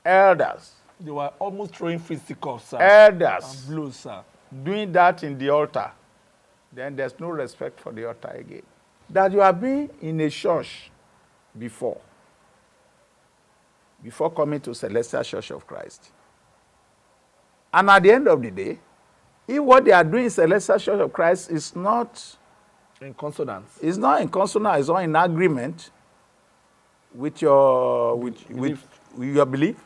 Elders. They were almost throwing fisticuffs, sir. Elders. And blows, sir. Doing that in the altar. Then there's no respect for the altar again. That you have been in a church before coming to Celestial Church of Christ. And at the end of the day, if what they are doing in Celestial Church of Christ is not in consonance, it's not in consonance, it's not in agreement with your with your belief,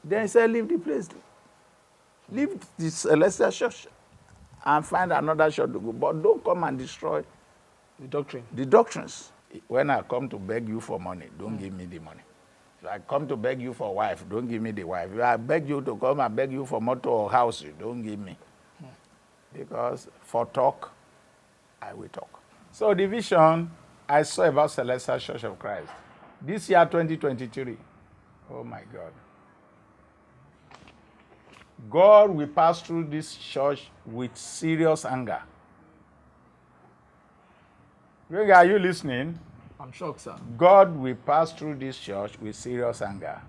then he said, leave the place. Leave the Celestial Church and find another church to go. But don't come and destroy the doctrine. The doctrines. When I come to beg you for money, don't give me the money. If I come to beg you for a wife, don't give me the wife. If I beg you to come and beg you for motor or house, you don't give me. Because for talk, I will talk. So the vision I saw about Celestial Church of Christ, this year 2023, oh my God. God will pass through this church with serious anger. Are you listening? I'm shocked, sir. God will pass through this church with serious anger.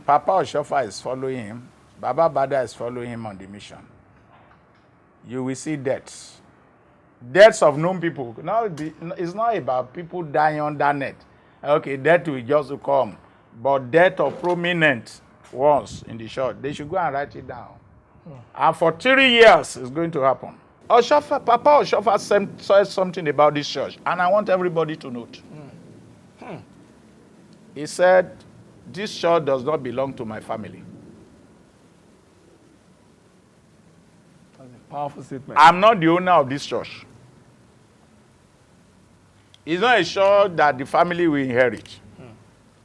Papa Oshoffa is following him. Baba Bada is following him on the mission. You will see deaths. Deaths of known people. Now, it's not about people dying under net. Okay, death will just come. But death of prominent ones in the church, they should go and write it down. And for 3 years, it's going to happen. Papa Oshoffa said something about this church, and I want everybody to note. He said, this church does not belong to my family. That's a powerful statement. I'm not the owner of this church. It's not a church that the family will inherit.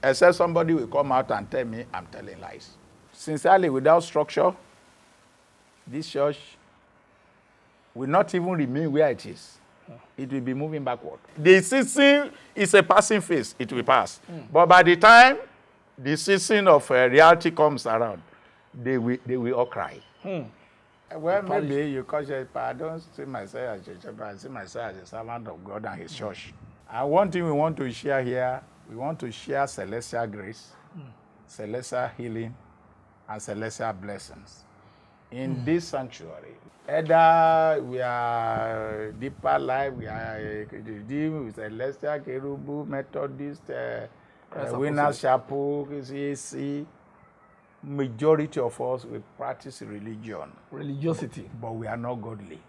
Except somebody will come out and tell me I'm telling lies. Sincerely, without structure, this church will not even remain where it is. It will be moving backward. The season is a passing phase. It will pass. But by the time the season of reality comes around, they will all cry. Well, maybe you call it, I don't see myself as a church, I see myself as a servant of God and his church. And one thing we want to share here, we want to share celestial grace, celestial healing, and celestial blessings in this sanctuary. Either we are Deeper Life, we are dealing with Celestial Kerubu, Methodist, Winners Chapel, CAC. Majority of us, we practice religion. Religiosity. But we are not godly.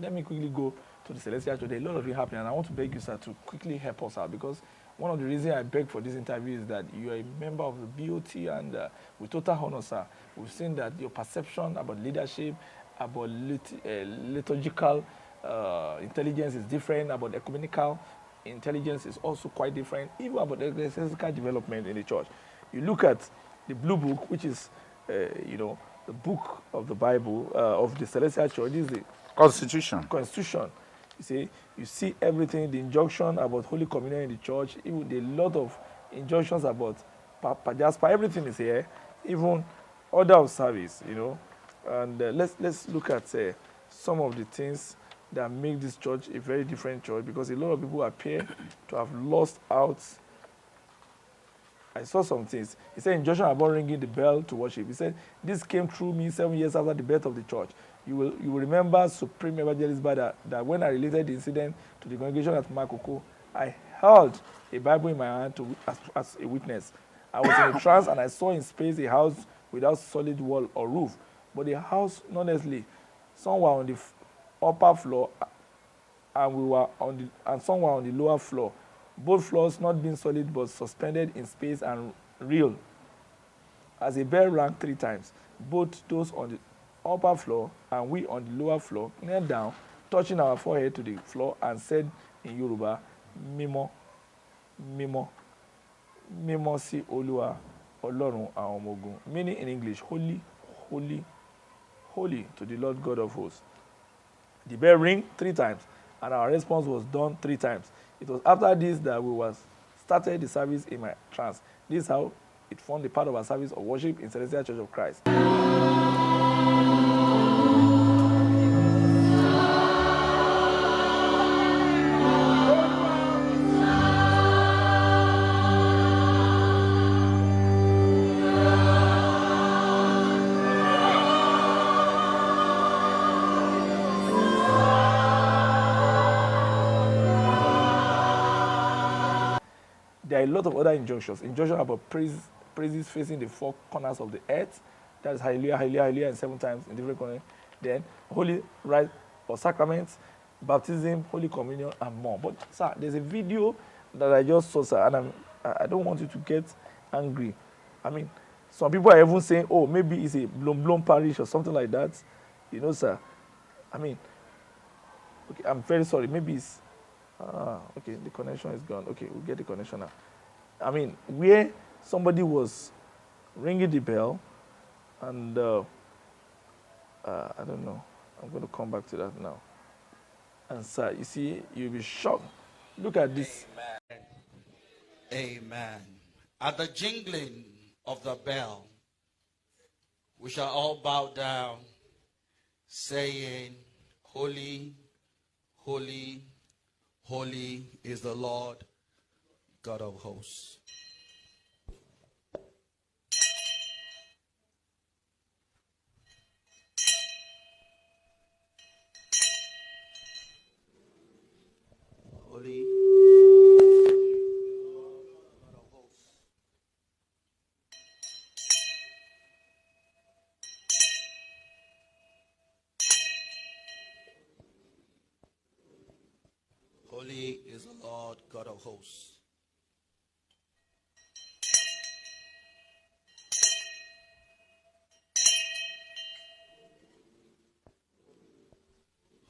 Let me quickly go to the Celestial Church. There are a lot of it happening, and I want to beg you, sir, to quickly help us out, because one of the reasons I beg for this interview is that you are a member of the BOT, and with total honor, sir, we've seen that your perception about leadership, about liturgical intelligence is different, about ecumenical intelligence is also quite different, even about ecclesiastical development in the church. You look at the Blue Book, which is, the book of the Bible, of the Celestial Church, is the Constitution. Constitution. You see everything, the injunction about Holy Communion in the church, even a lot of injunctions about Jasper, everything is here, even order of service, And let's look at some of the things that make this church a very different church, because a lot of people appear to have lost out. I saw some things. He said injunction about ringing the bell to worship. He said, this came through me 7 years after the birth of the church. You will remember Supreme Evangelist that when I related the incident to the congregation at Makoko, I held a Bible in my hand as a witness. I was in a trance and I saw in space a house without solid wall or roof. But the house, honestly, some were on the upper floor and some were on the lower floor. Both floors not being solid but suspended in space and real. As a bell rang 3 times, both those on the upper floor and we on the lower floor knelt down, touching our forehead to the floor, and said in Yoruba, Mimo, Mimo, Mimo si Olúwa, Ọlọ́run àwọn ọmọ ogun, meaning in English, holy, holy, holy to the Lord God of hosts. The bell rang 3 times, and our response was done 3 times. It was after this that we started the service in my trance. This is how it formed a part of our service of worship in Celestial Church of Christ. There are a lot of other injunctions. Injunction about praises facing the 4 corners of the earth. That is hallelujah, hallelujah, hallelujah, and 7 times in different corners. Then holy rite or sacraments, baptism, Holy Communion, and more. But sir, there's a video that I just saw, sir, and I don't want you to get angry. I mean, some people are even saying, oh, maybe it's a Blom parish or something like that. Sir. I mean, okay, I'm very sorry. Maybe it's okay, the connection is gone. Okay, we'll get the connection now. I mean, where somebody was ringing the bell, and I don't know. I'm going to come back to that now. And sir, you see, you'll be shocked. Look at this. Amen. Amen. At the jingling of the bell, we shall all bow down, saying, Holy, holy, holy is the Lord God of hosts. Holy, God of hosts. Holy is the Lord God of hosts.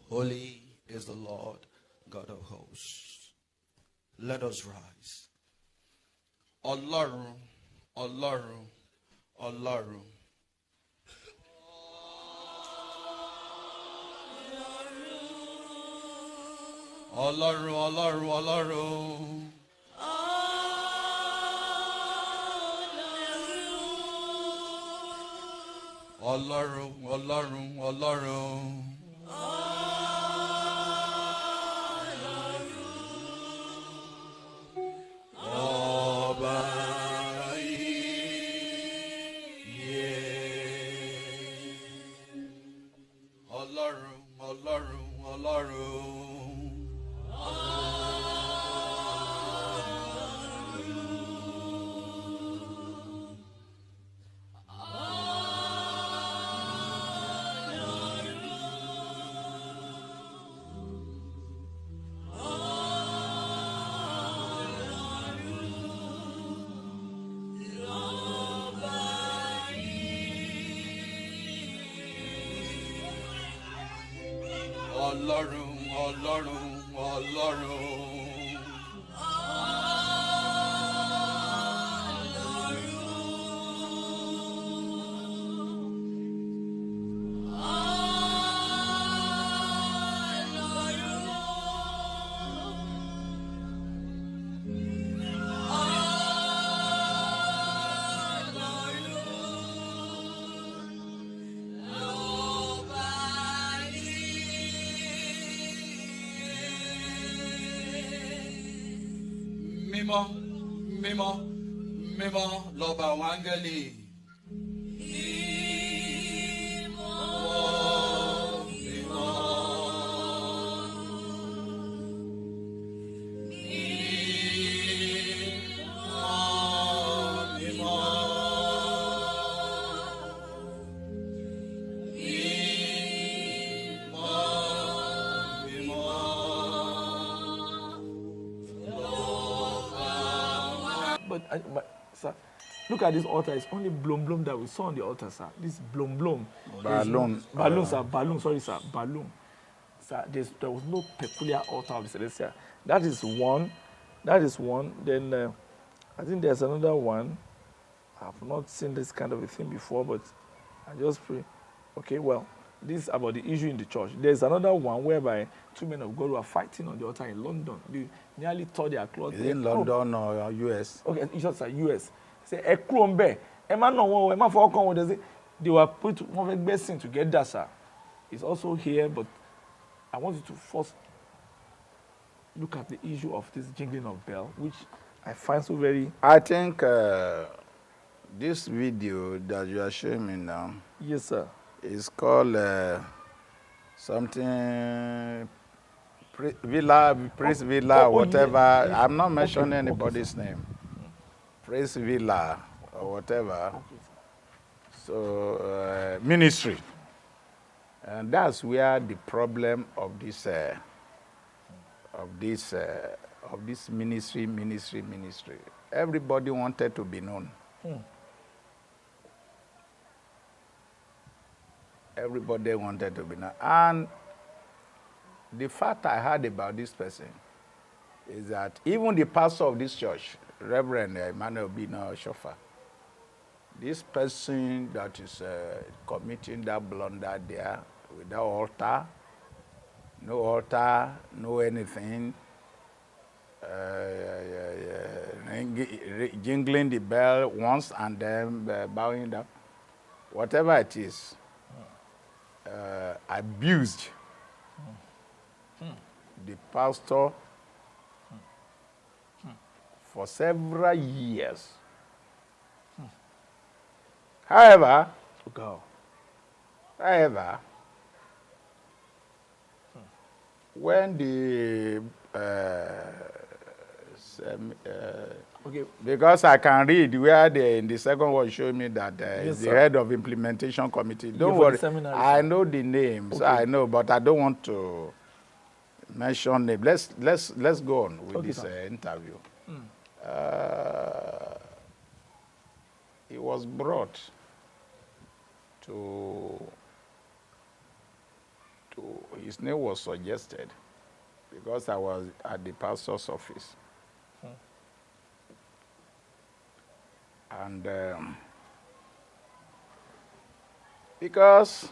Holy is the Lord God of hosts. Let us rise. Ọlọ́run, Ọlọ́run, Ọlọ́run. Ọlọ́run, Ọlọ́run, Ọlọ́run. Ọlọ́run, Ọlọ́run, Ọlọ́run. Ọba iye. Ọlọ́run, Ọlọ́run, Ọlọ́run. Ọlọ́run, Ọlọ́run, Ọlọ́run. mímọ́, mímọ́, mímọ́ lọ́ba àwọn áńgẹ́lì. But sir, look at this altar. It's only blom that we saw on the altar, sir. This blom. Balloon. Balloon, sir. Balloon. Sorry, sir. Balloon. Sir, there was no peculiar altar of the celestial. That is one. Then I think there's another one. I've not seen this kind of a thing before, but I just pray. Okay, well, this is about the issue in the church. There's another one whereby two men of God were fighting on the altar in London. They nearly tore their clothes. Is it in London or US? Okay, it's just like US. Say, they were put one blessing to get that, sir. It's also here, but I want you to first look at the issue of this jingling of bell, which I find so very... I think this video that you are showing me now Yes, sir. is called something Praise Villa, whatever. Yeah. I'm not mentioning Okay, anybody's name. Praise Villa or whatever. So ministry, and that's where the problem of this ministry. Everybody wanted to be known. Everybody wanted to be known. And the fact I heard about this person is that even the pastor of this church, Reverend EMMANUEL OSCHOFFA'S, this person that is committing that blunder there without altar, no anything, jingling the bell once and then bowing down, whatever it is, abused the pastor for several years. However, when the Okay. because I can read where in the second one showed me that Yes, is the sir. head of implementation committee. Don't for the worry, seminary, I sir. know the names. Okay. I know, but I don't want to mention name. Let's go on with Okay, this sir. interview. He was brought to his name was suggested because I was at the pastor's office. And because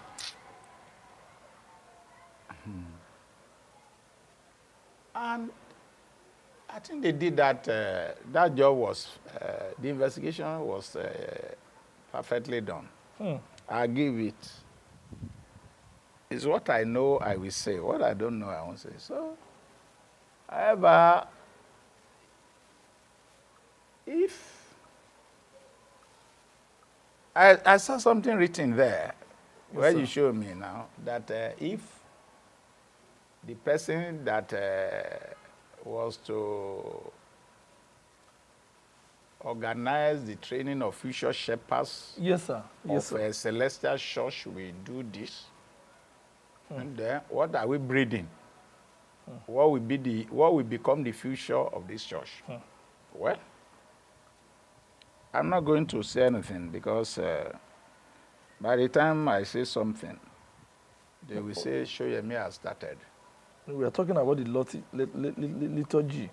and I think they did that, that job was, the investigation was perfectly done. I give it. It's what I know I will say. What I don't know I won't say. So, however, if I saw something written there, where sir. you show me now, that if the person that was to organize the training of future shepherds Yes, sir. Yes, of sir. a celestial church will do this, and then what are we breeding? What will become the future of this church? Well, I'm not going to say anything because by the time I say something, they will say Soyemi has started. We are talking about the liturgy.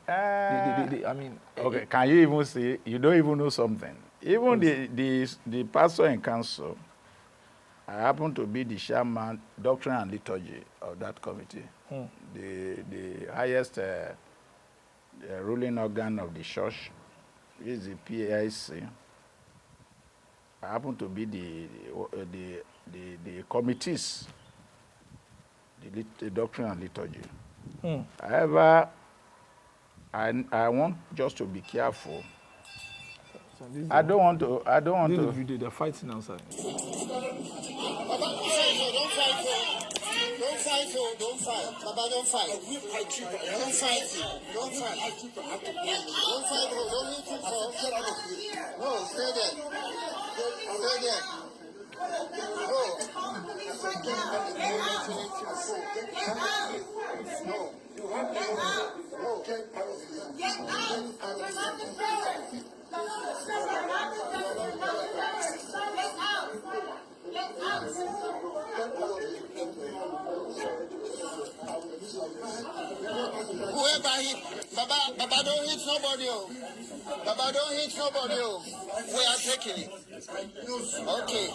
I mean, Okay, can you even see? You don't even know something. Even the pastor in council, I happen to be the chairman, doctrine and liturgy of that committee. The highest ruling organ of the church is the PAIC. I happen to be the committees, the doctrine and liturgy. However, I want just to be careful. So this is I don't want to. this is the video. They're fighting outside. Don't fight, oh, don't fight. Baba, don't fight. Don't fight. Don't fight. Don't fight, oh, don't need to fall. No, stay there. Stay there. Whoever hit, Baba don't hit nobody, oh. Baba don't hit nobody, oh. We are taking it. Okay.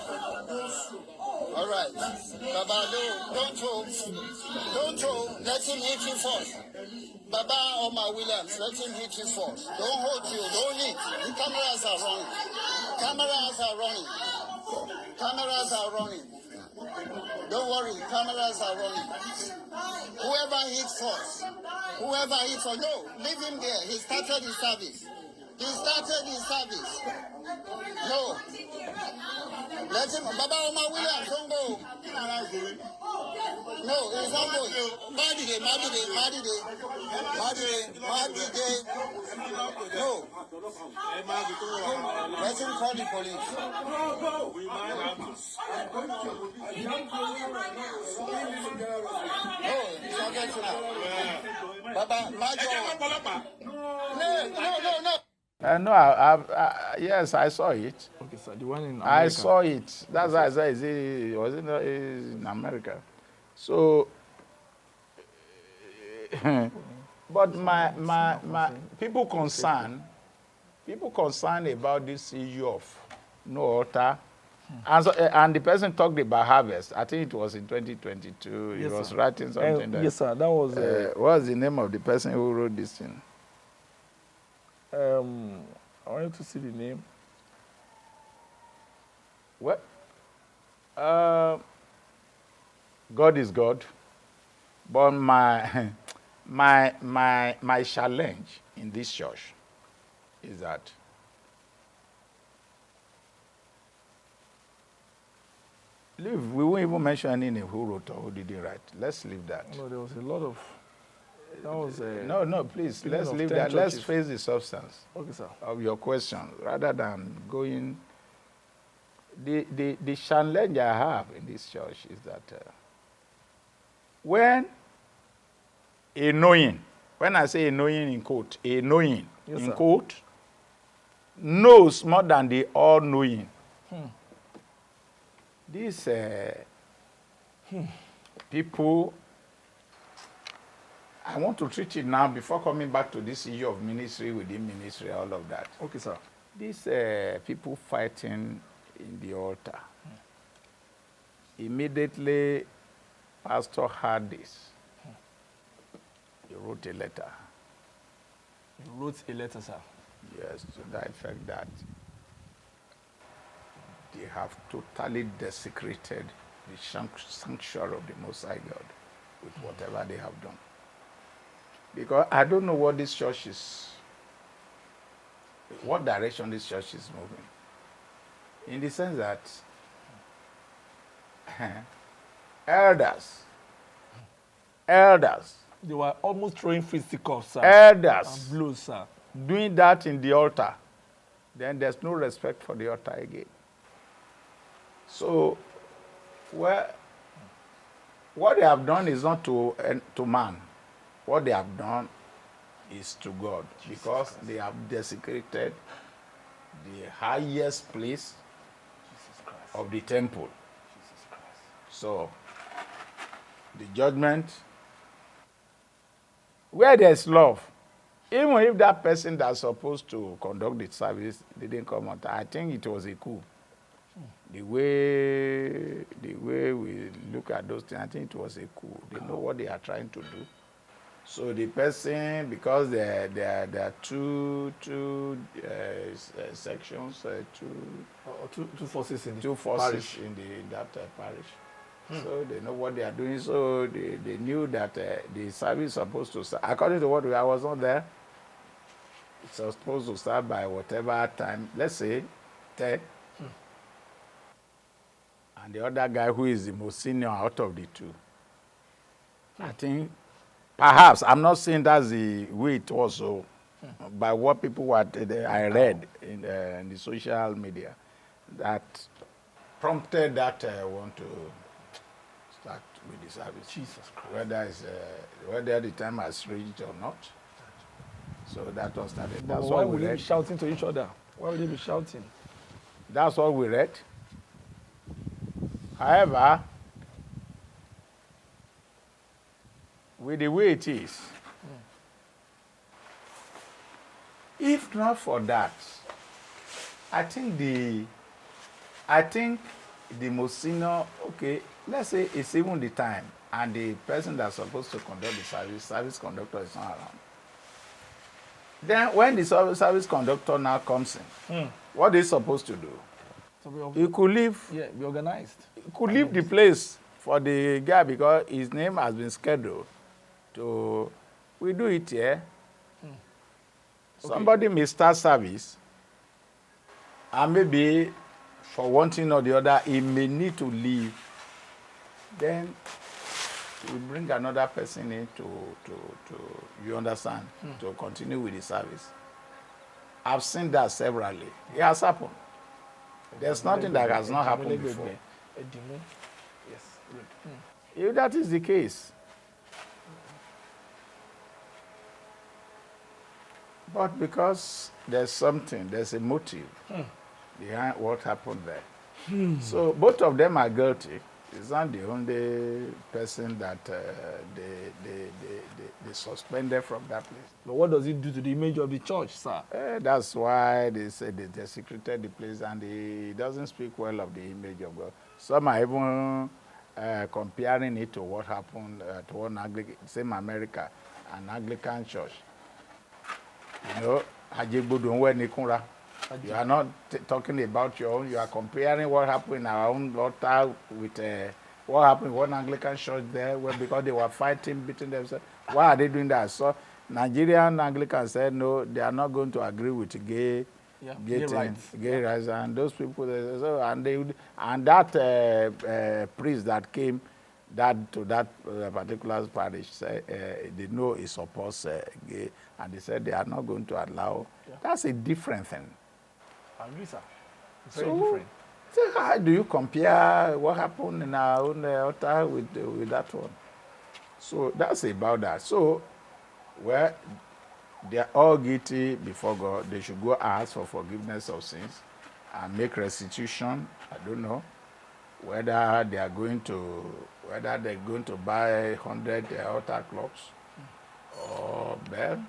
All right. Baba, don't throw. Let him hit you first. Baba Omar Williams, let him hit you first. Don't hold you, don't hit. The cameras are running. Cameras are running. Cameras are running. Don't worry, cameras are running. Whoever hits first. Whoever hits first. No, leave him there. He started his service. He started his service. No. Let him. Baba Omar Williams, don't go. No, he's not going. Madide. No. Let him call the police. No, he's not getting out. Baba, No. No, yes, I saw it. Okay, sir. The one in America. I saw it. That's why I said, was it in America? So, but my people concerned about this issue of no altar, and the person talked about harvest. I think it was in 2022. He was writing something. Yes, sir. That was. What was the name of the person who wrote this thing? I wanted to see the name. What? God is God, but my challenge in this church is that we won't even mention any name who wrote or who didn't write. Let's leave that. No, there was a lot of. That was No, please. Let's leave 10 that. Let's churches. face the substance Okay, sir. of your question rather than going. The challenge I have in this church is that when a knowing, when I say a knowing in quote, a knowing Yes, in sir. quote, knows more than the all-knowing. These people, I want to treat it now before coming back to this issue of ministry within ministry, all of that. Okay, sir. These people fighting in the altar. Immediately, Pastor heard this. He wrote a letter. You wrote a letter, sir. Yes, to the effect that they have totally desecrated the sanctuary of the Most High God with whatever they have done. Because I don't know what this church is, what direction this church is moving. In the sense that elders, They were almost throwing fisticuffs, sir. elders And blows, sir. doing that in the altar, then there's no respect for the altar again. So, well, what they have done is not to man. What they have done is to God, because they have desecrated the highest place of the temple. So, the judgment, where there's love, even if that person that's supposed to conduct the service didn't come on time, I think it was a coup. The way we look at those things, I think it was a coup. They know what they are trying to do. So the person, because there are two sections, Two forces in the two forces parish. in that parish. So they know what they are doing. So they knew that the service is supposed to start. According to what I was not there, It's supposed to start by whatever time, let's say 10. And the other guy who is the most senior out of the two. I think, perhaps, I'm not saying that's the way it was, so by what people were, I read in the social media, that prompted that want to start with the service. Jesus Christ. Whether the time has reached or not. So that was started. But That's why what would we they be read. shouting to each other? Why would they be shouting? That's what we read. However, with the way it is, if not for that, I think the most senior, okay, let's say it's even the time, and the person that's supposed to conduct the service conductor is not around. Then when the service conductor now comes in, what is supposed to do? So He could leave. yeah, be organized. He could leave the place for the guy because his name has been scheduled to. We do it here. Somebody may start service, and maybe for one thing or the other, he may need to leave. Then we bring another person in to you understand, to continue with the service. I've seen that severally. It has happened. There's nothing that has not happened before. Yes. If that is the case, but because there's a motive behind what happened there. So both of them are guilty. It's not the only person that they suspended from that place. But what does it do to the image of the church, sir? That's why they said they desecrated the place, and it doesn't speak well of the image of God. Some are even comparing it to what happened to one same America, an Anglican church. You know, Ajibola. You are not talking about your own. You are comparing what happened in our own altar with what happened in one Anglican church there, because they were fighting, beating themselves. Why are they doing that? So Nigerian Anglicans said no, they are not going to agree with gay rights, and those people. And that priest that came to that particular parish said they know he supports gay, and they said they are not going to allow. Yeah. That's a different thing. Adisa. It's very different. So how do you compare what happened in our own altar with that one? So that's about that. So, well, they are all guilty before God. They should go ask for forgiveness of sins and make restitution. I don't know whether they're going to buy 100 altar clocks or bell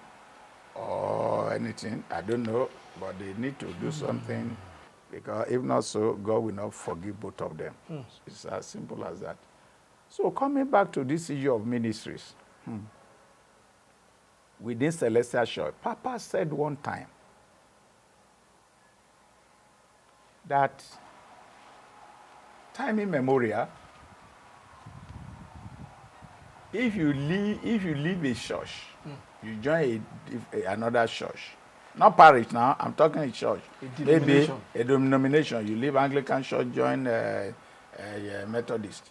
or anything. I don't know, but they need to do something, because if not so, God will not forgive both of them. It's as simple as that. So coming back to this issue of ministries, within Celestial Church, Papa said one time that time immemorial, if you leave a church, you join another church. Not parish now, I'm talking a church. Maybe a denomination. You leave Anglican church, join a Methodist.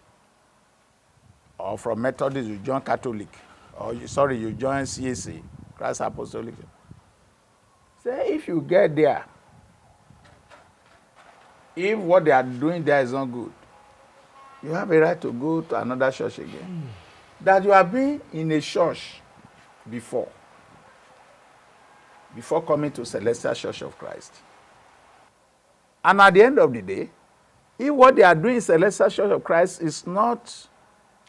Or from Methodist, you join Catholic. Or you join CAC, Christ Apostolic. Say if you get there, if what they are doing there is not good, you have a right to go to another church again. That you have been in a church before coming to Celestial Church of Christ. And at the end of the day, if what they are doing in Celestial Church of Christ is not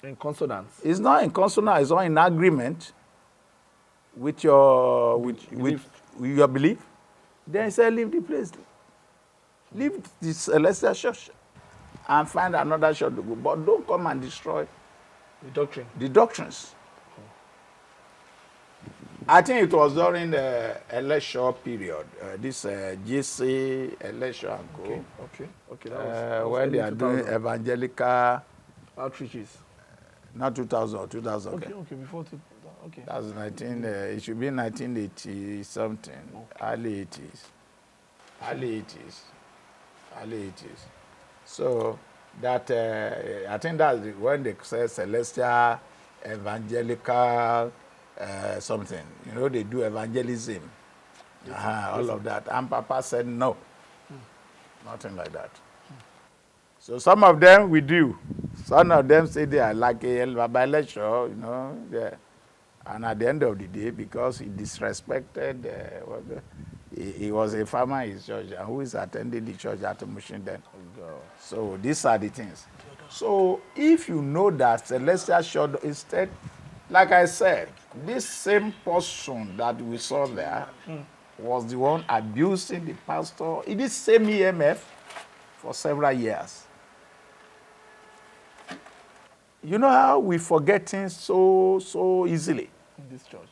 in consonance, it's not in agreement with your belief, then say leave the place. Leave the Celestial Church and find another church to go. But don't come and destroy the doctrines. I think it was during the election period, this GC election. Okay. That was when they are doing evangelical outreaches. Not 2000 or 2000. Okay, before Okay. That's 19, it should be 1980 something, early 80s. Early 80s. Early 80s. So that, I think that's when they say celestial, evangelical, something. You know, they do evangelism. All of that. And Papa said no. Nothing like that. So some of them we do. Some of them say they are like a Baba lecture, you know. Yeah. And at the end of the day, because he disrespected, he was a farmer in his church, and who is attending the church at Mushin then. So these are the things. So if you know that celestial shadow, instead, like I said, this same person that we saw there was the one abusing the pastor in this same EMF for several years. You know how we forget things so easily? In this church.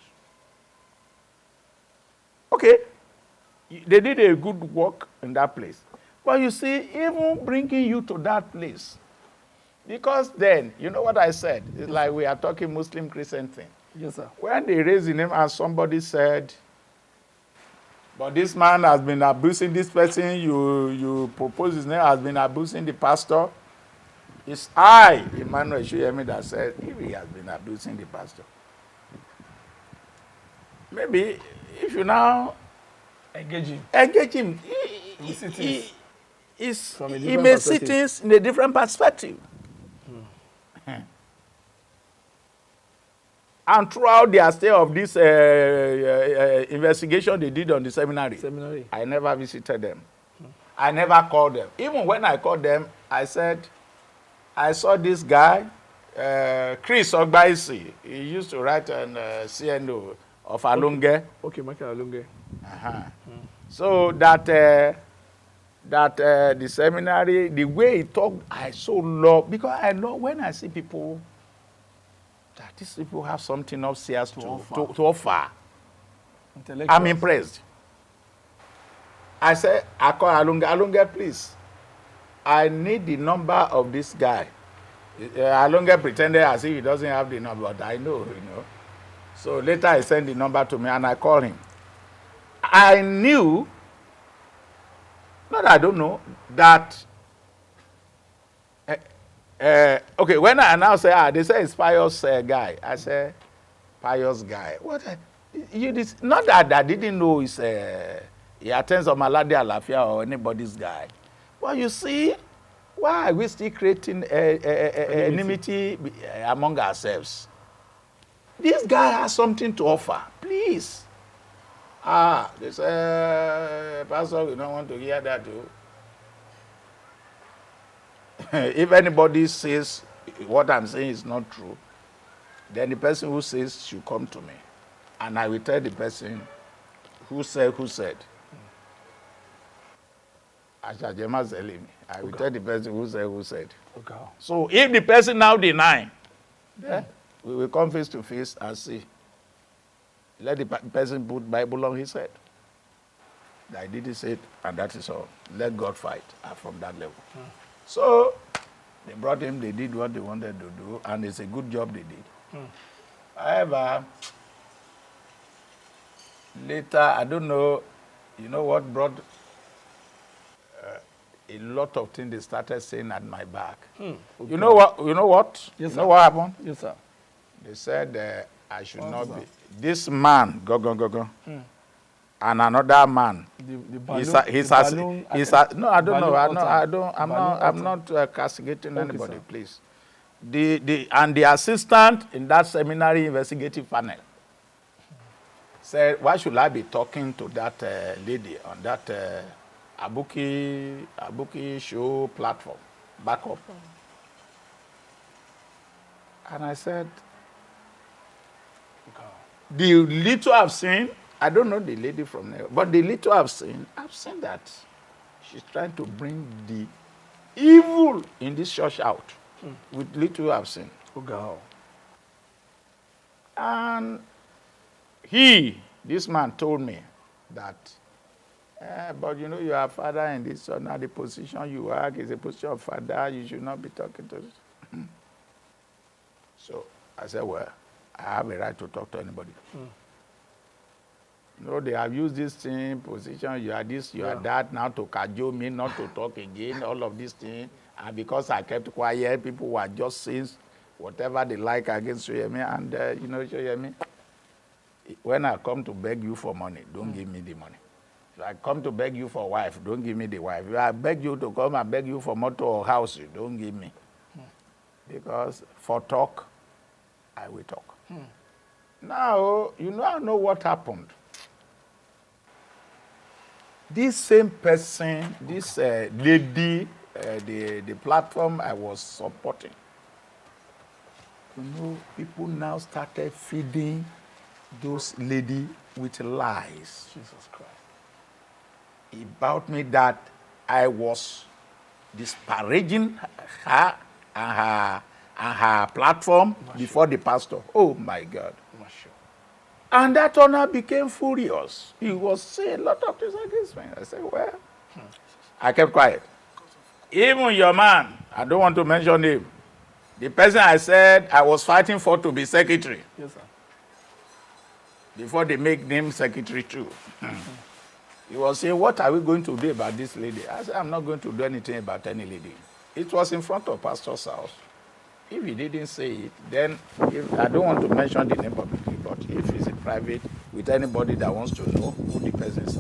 Okay, they did a good work in that place. But you see, even bringing you to that place, because then, you know what I said? It's like we are talking Muslim Christian thing. Yes, sir. When they raised the name and somebody said, but this man has been abusing this person, you propose his name, has been abusing the pastor. It's I, EMMANUEL SOYEMI, that said, if he has been abusing the pastor. Maybe if you now Engage him. He may see things in a different perspective. And throughout their stay of this investigation they did on the seminary, I never visited them. I never called them. Even when I called them, I said, I saw this guy, Chris Ogbaisi. He used to write on CNO of Alunge. Okay, Michael Alunge. So that the seminary, the way he talked, I so love, because I love when I see people, that these people have something upstairs to offer. I'm impressed. I said, I call Alunge, please. I need the number of this guy. Alunge pretended as if he doesn't have the number, but I know, you know. So later he sent the number to me and I called him. I knew, not I don't know, that, okay, when I now say, they say it's pious guy. I say, pious guy. What? Not that I didn't know he attends on Maladi Alafia or anybody's guy. But you see, why are we still creating enmity among ourselves? This guy has something to offer. Please. They say, Pastor, we don't want to hear that too. If anybody says what I'm saying is not true, then the person who says should come to me. And I will tell the person who said. I will tell the person who said. Okay. So if the person now deny, then we will come face to face and see. Let the person put Bible on his head. I didn't say it, and that is all. Let God fight from that level. So they brought him, they did what they wanted to do, and it's a good job they did. However, later, I don't know, you know what brought a lot of things they started saying at my back. Okay. You know what? Yes, you know what happened? Yes, sir. They said I should not be. This man, go. And another man. I'm not castigating anybody, sir. please. The assistant in that seminary investigative panel said, why should I be talking to that lady on that Abuki show platform, backup? And I said, the little I've seen, I don't know the lady from there, but the little I've seen that she's trying to bring the evil in this church out with little I've seen. And this man told me that, but you know, you are father in this, so now the position you work is a position of father, you should not be talking to this. So I said, well, I have a right to talk to anybody. You know, they have used this thing, position, you are this, you are that, now to cajole me not to talk again, all of these things. And because I kept quiet, people were just saying whatever they like against Soyemi. And, you know, Soyemi, when I come to beg you for money, don't give me the money. If I come to beg you for a wife, don't give me the wife. If I beg you to come and beg you for motor or house, you don't give me. Because for talk, I will talk. Now, you know, I know what happened. This same person, this lady, the platform I was supporting, you know, people now started feeding those ladies with lies. Jesus Christ. About me that I was disparaging her and her platform before the pastor. Oh my God. And that owner became furious. He was saying a lot of things against me. I said, well, I kept quiet. Even your man, I don't want to mention him, the person I said I was fighting for to be secretary. Yes, sir. Before they make him secretary too. He was saying, what are we going to do about this lady? I said, I'm not going to do anything about any lady. It was in front of pastor's house. If he didn't say it, then I don't want to mention the name publicly, but if it's in private with anybody that wants to know who the person is,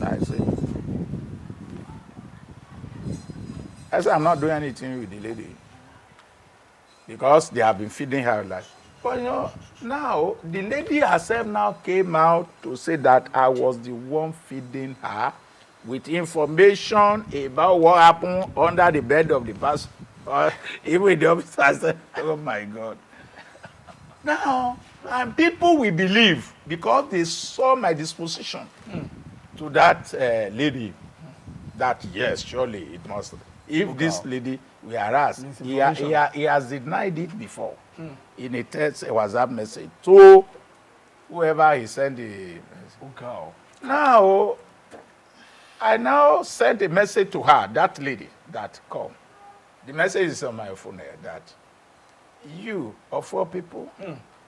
I said, I'm not doing anything with the lady because they have been feeding her life. But you know, now the lady herself now came out to say that I was the one feeding her with information about what happened under the bed of the pastor. Even the officer said, oh my God. Now, and people will believe because they saw my disposition to that lady that, yes, surely it must. If this lady were harassed, he has denied it before in a text, a WhatsApp message to whoever he sent the message. Now, I now sent a message to her, that lady that called. The message is on my phone here that you of all people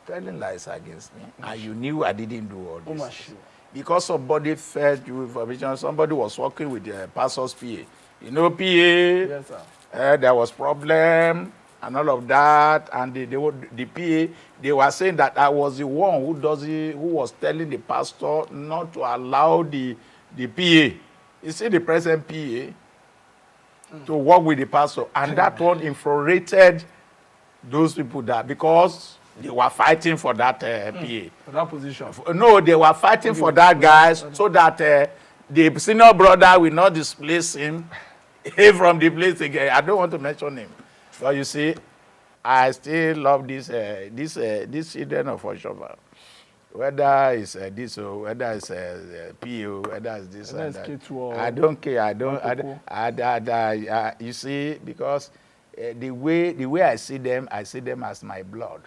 telling lies against me, and you knew I didn't do all this. Because somebody fed you information, somebody was working with the pastor's PA. You know, PA, yes, sir. There was problem and all of that, and the PA, they were saying that I was the one who was telling the pastor not to allow the PA. You see the present PA to work with the pastor, and that one infuriated those people that because they were fighting for that PA. For that position. No, they were fighting for that guy so that the senior brother will not displace him from the place again. I don't want to mention him, but you see, I still love this children of Oshoffa. Whether it's this or whether it's PO, whether it's this or that. Ketu, I don't care. You see, because the way I see them as my blood.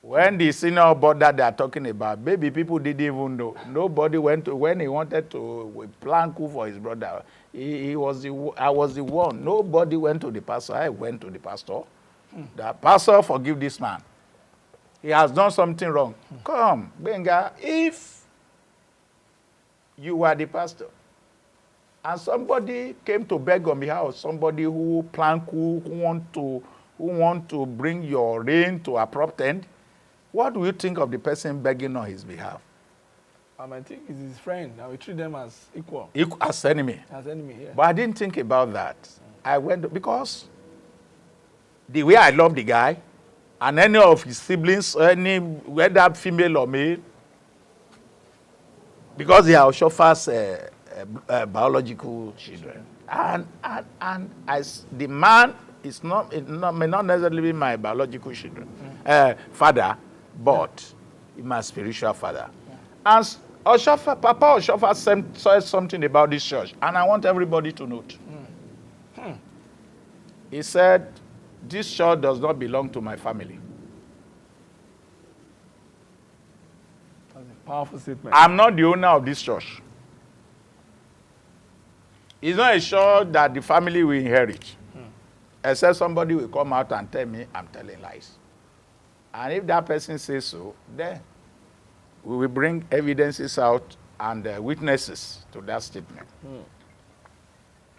When the senior brother they are talking about, baby, people didn't even know. Nobody went to, when he wanted to plan coup for his brother, I was the one. Nobody went to the pastor. I went to the pastor. The pastor, forgive this man. He has done something wrong. Come, Benga, if you are the pastor and somebody came to beg on behalf of somebody who planned coup, who want to bring your reign to a abrupt end, what do you think of the person begging on his behalf? I think he's his friend. I will treat them as equal. As enemy. As enemy, yeah. But I didn't think about that. I went, because the way I love the guy, and any of his siblings, whether female or male, because they are Oshoffa's biological children. And the man is may not necessarily be my biological children, father, but my spiritual father. And Oshoffa, Papa Oshoffa said something about this church, and I want everybody to note. He said, this church does not belong to my family. That's a powerful statement. I'm not the owner of this church. It's not a church that the family will inherit. Except somebody will come out and tell me I'm telling lies. And if that person says so, then we will bring evidences out and witnesses to that statement.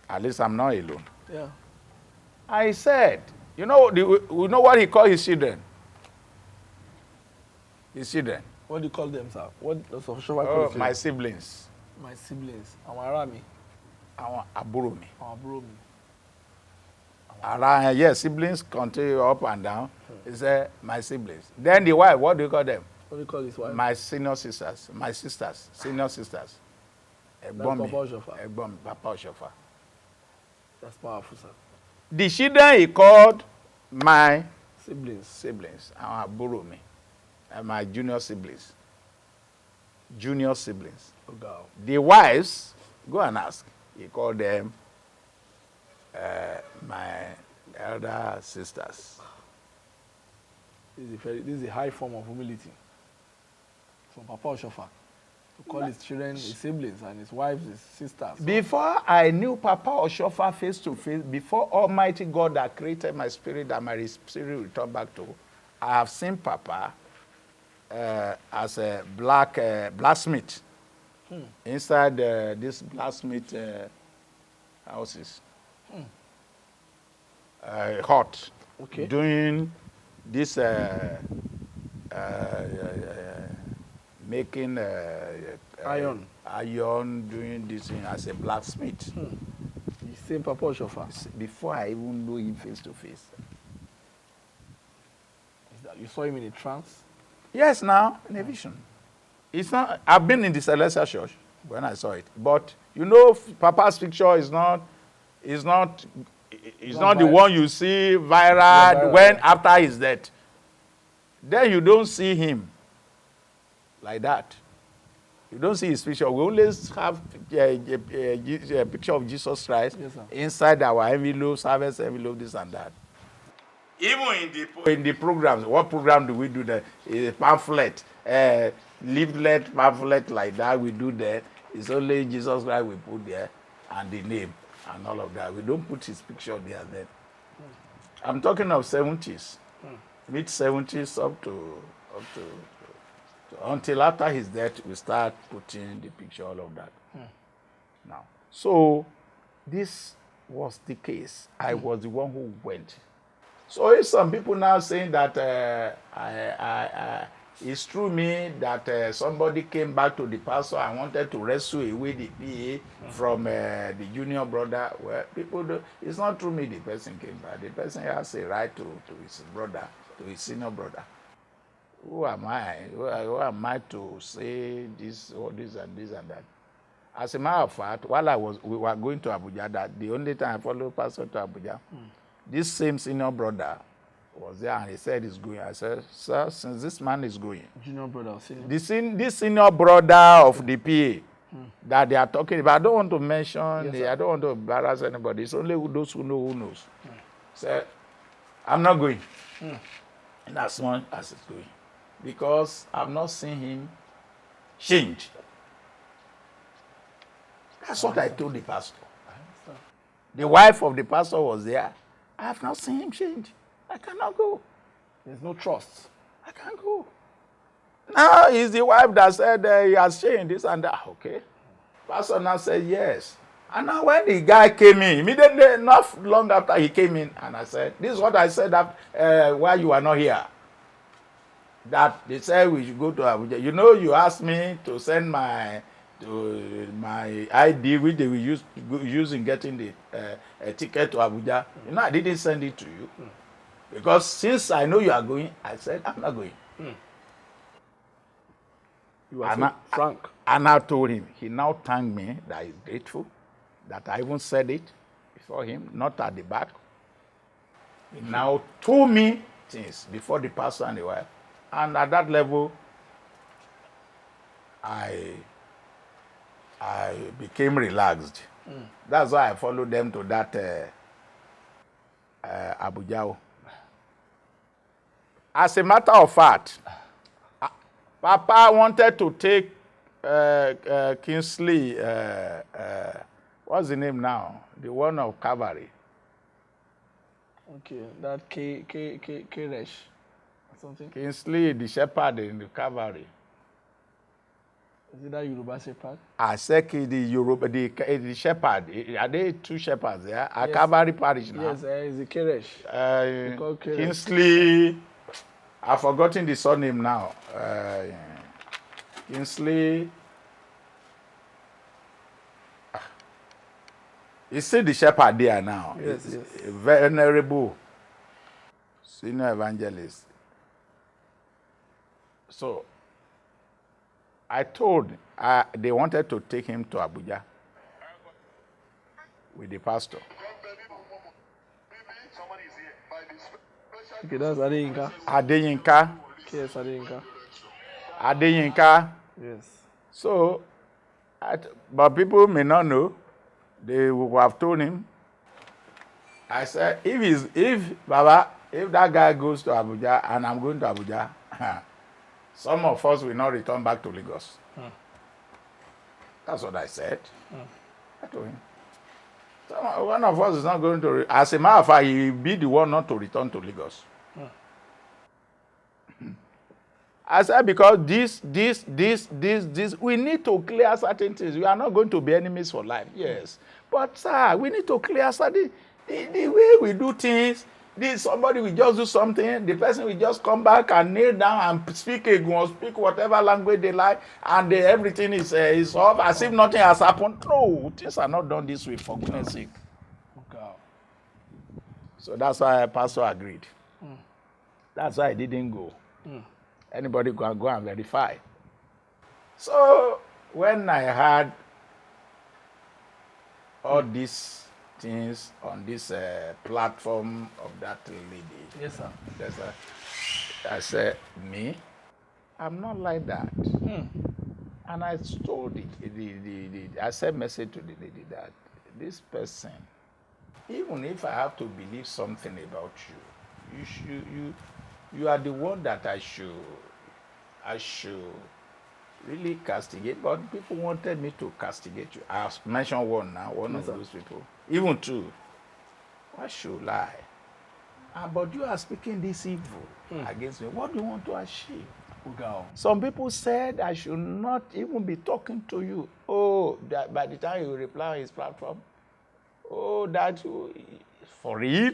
At least I'm not alone. Yeah. I said, you know what he called his children? His children. What do you call them, sir? What does Oshofa call Oh, them? my siblings. My siblings. Amarami. Àwọn àbúrò mi. Our me. Around, yes, siblings continue up and down. He said, my siblings. Then the wife, what do you call them? What do you call his wife? My senior sisters. My sisters. Senior sisters. Ẹ̀gbọ́n mi. Papa Oshofa. Ẹ̀gbọ́n mi, Papa Oshofa. That's powerful, sir. The children he called my Siblings. Àwọn àbúrò mi. And my junior siblings. Junior siblings. Oh, God. The wives, go and ask. He called them my elder sisters. This is a high form of humility from Papa Oshofa to call his children his siblings and his wives his sisters. Before I knew Papa Oshofa face to face, before Almighty God that created my spirit and my spirit returned back to, I have seen Papa as a blacksmith inside this blacksmith houses. Hut. Okay. Doing this making iron, doing this thing as a blacksmith. The same Papa Oshofa. Before I even know him face to face. You saw him in a trance? Yes, now in a vision. It's not. I've been in the Celestial Church when I saw it, but you know, Papa's picture is not the one you see viral when after his death. Then you don't see him like that. You don't see his picture. We always have a picture of Jesus Christ inside our envelopes, harvest envelope, this and that. Even in the programs, what program do we do there? A pamphlet, leaflet, pamphlet like that we do there. It's only Jesus Christ we put there and the name and all of that. We don't put his picture there then. I'm talking of 70s, mid-70s up to until after his death, we start putting the picture, all of that. Now, so this was the case. I was the one who went. So if some people now saying that it's true me that somebody came back to the pastor and wanted to rescue away the PA from the junior brother, well, people do. It's not true me the person came back. The person has a right to his brother, to his senior brother. Who am I? Who am I to say this or this and this and that? As a matter of fact, while we were going to Abuja, that the only time I followed pastor to Abuja, this same senior brother was there and he said he's going. I said, sir, since this man is going, Junior brother, senior. This senior brother of the PA that they are talking about, I don't want to mention, I don't want to embarrass anybody. It's only those who know who knows. Said, I'm not going. And as much as it's going. Because I've not seen him change. That's what I told the pastor. The wife of the pastor was there. I have not seen him change. I cannot go. There's no trust. I can't go. Now it's the wife that said he has changed this and that. Okay. Pastor now said yes. And now when the guy came in, immediately, not long after he came in, and I said, this is what I said while you are not here. That they said we should go to Abuja. You know, you asked me to send my ID, which they will use in getting the ticket to Abuja. You know, I didn't send it to you. Because since I know you are going, I said, I'm not going. You are so frank. And I told him, he now thanked me that he's grateful, that I even said it before him, not at the back. He now told me things before the pastor and the wife. And at that level, I became relaxed. That's why I followed them to that Abuja. As a matter of fact, Papa wanted to take Kingsley, what's the name now? The one of Calvary. Okay, that K-Resh. Something. Kingsley, the shepherd in the cavalry. Is it that Yoruba shepherd? I said the Yoruba, the shepherd. Are they two shepherds there? A cavalry parish now. Yes, it's the Keresh. Called Keresh. Kingsley, I've forgotten the surname now. Kingsley. You see the shepherd there now. Yes, It's yes. Venerable Senior Evangelist. So, I told they wanted to take him to Abuja with the pastor. Okay, that's Adeyinka. Adeyinka. Yes, Adeyinka. Adeyinka. Yes. So, but people may not know. They would have told him. I said, if that guy goes to Abuja and I'm going to Abuja, some of us will not return back to Lagos. That's what I said. I told him. One of us is not going to. As a matter of fact, he will be the one not to return to Lagos. I said, because this, we need to clear certain things. We are not going to be enemies for life, yes. But, sir, we need to clear certain, the way we do things. Somebody will just do something, the person will just come back and kneel down and speak Egun, speak whatever language they like, and everything is off as if nothing has happened. No, things are not done this way, for goodness sake. Okay. So that's why Pastor agreed. That's why I didn't go. Anybody can go and verify. So when I had all these things on this platform of that lady, Yes, sir. yes, sir, I said, me, I'm not like that. And I told I sent message to the lady that this person, even if I have to believe something about you, you are the one that I should really castigate. But people wanted me to castigate you. I have mentioned one now, one of those people. Even two. Why should I? But you are speaking this evil against me. What do you want to achieve? Some people said I should not even be talking to you. Oh, that by the time you reply on his platform, oh, that for real?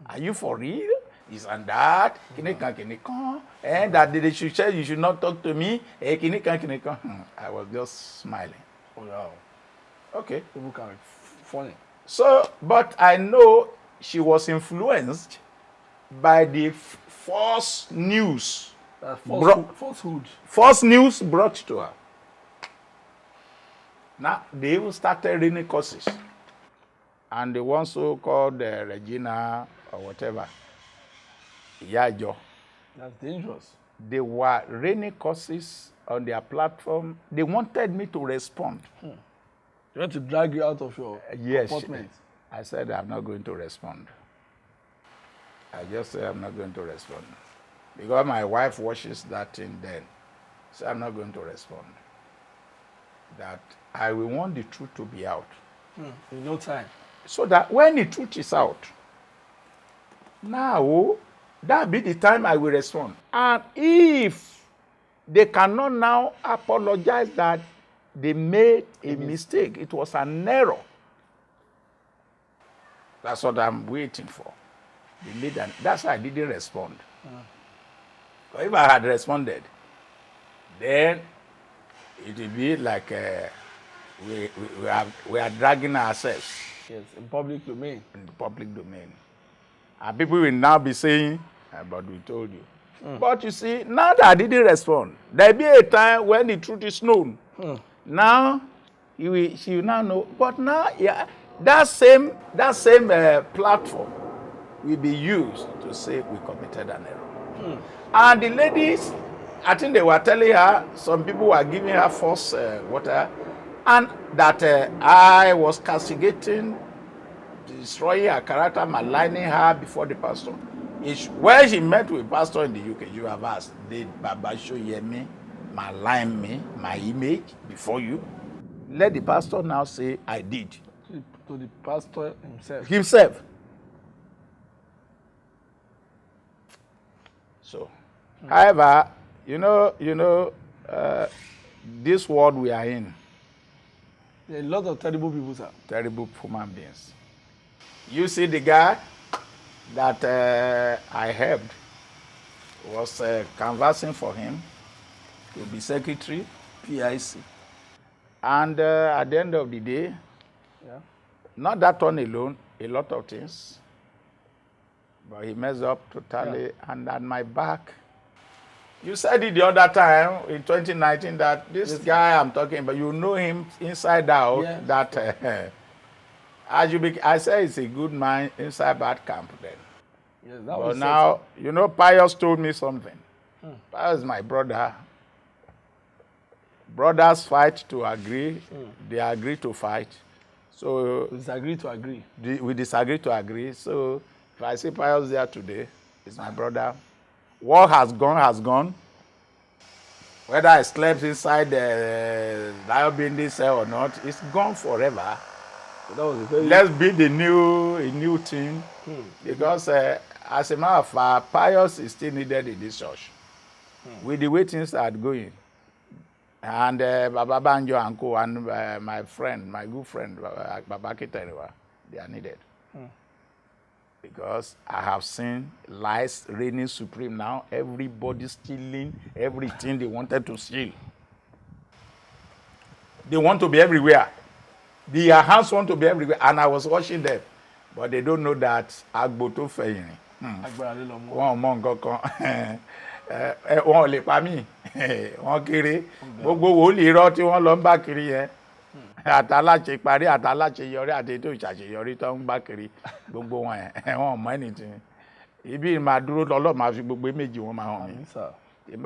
Are you for real? Isn't that? And that they should say you should not talk to me. I was just smiling. Oh, wow. Okay. People can be funny. So, but I know she was influenced by the false news. Falsehood. False news brought to her. Now, they even started raining curses. And the one so-called Regina or whatever, Yajo, That's dangerous. they were raining curses on their platform. They wanted me to respond. They want to drag you out of your apartment. I said I'm not going to respond. I just said I'm not going to respond. Because my wife watches that thing then. So I'm not going to respond. That I will want the truth to be out. In no time. So that when the truth is out, now that be the time I will respond. And if they cannot now apologize that they made a mistake, it was an error. That's what I'm waiting for. That's why I didn't respond. But if I had responded, then it would be like we are dragging ourselves. Yes, in public domain. In the public domain. And people will now be saying, but we told you. But you see, now that I didn't respond, there'll be a time when the truth is known. Now, she will now know. But now, that same platform will be used to say we committed an error. And the ladies, I think they were telling her, some people were giving her false water, and that I was castigating, destroying her character, maligning her before the pastor. When she met with pastor in the UK, you have asked, did Baba Soyemi malign me, my image, before you? Let the pastor now say, I did. To the pastor himself. Himself. So, However, this world we are in, There are a lot of terrible people, sir. terrible human beings. You see the guy that I helped was canvassing for him to be secretary, PIC. And at the end of the day, not that one alone, a lot of things. But he messed up totally, and at my back. You said it the other time in 2019 that this guy I'm talking about, you know him inside out. Yes. That I say he's a good man inside bad camp then. Yes, that But was now, Pius told me something. Pius is my brother. Brothers fight to agree. They agree to fight. So disagree to agree. we disagree to agree. So if I see Pius there today, he's my brother. What has gone has gone. Whether I slept inside the liability cell or not, it's gone forever. So that was a very Let's build a new thing. Because as a matter of fact, Pius is still needed in this church. With the way things are going. And Baba Banjo and Co. and my good friend, Baba Keterewa, they are needed. Because I have seen lies reigning supreme now. Everybody stealing everything they wanted to steal. They want to be everywhere. Their hands want to be everywhere. And I was watching them. But they don't know that Agboto Feyini. Wọ́n mọ nǹkan kan. Wọ́n ò lè pa mí. Wọ́n kéré. Gbogbo wòlíì irọ́ tí wọ́n lọ ń bá kiri yẹn. Àtàláṣe parí, àtàláṣe yọrí, àti ètò ìṣàṣeyọrí tó ń bá kiri. Gbogbo wọn yẹn. Wọ́n mọ anything. Ibi máa dúró lọ́lọ́ máa fi gbogbo méjì wọn máa hàn mí. Tí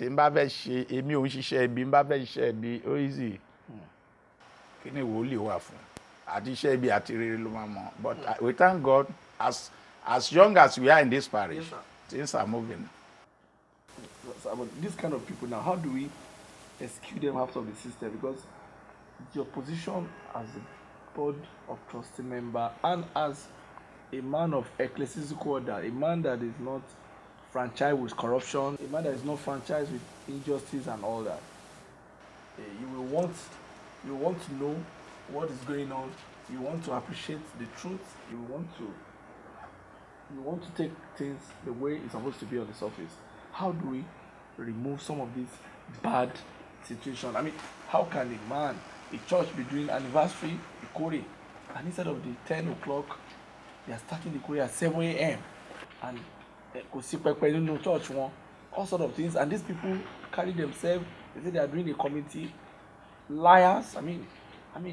n bá fẹ́ ṣe, èmi ò ń ṣiṣẹ́ ibi, n bá fẹ́ ṣiṣẹ́ ibi, ó easy. Kí ni wòlíì wà fún? Àti iṣẹ́ ibi àti rere ló máa mọ̀. But we thank God, as young as we are in this parish, things are moving. So, but this kind of people now, how do we execute them out of the system? Because your position as a board of trustee member and as a man of ecclesiastical order, a man that is not franchised with corruption, a man that is not franchised with injustice and all that, you want to know what is going on. You want to appreciate the truth. You want to take things the way it's supposed to be on the surface. How do we remove some of these bad situations? I mean, how can a church be doing anniversary, Ikore, and instead of the 10 o'clock, they are starting the Ikore at 7 a.m. and no church one, all sort of things, and these people carry themselves, they say they are doing a committee, liars. I mean,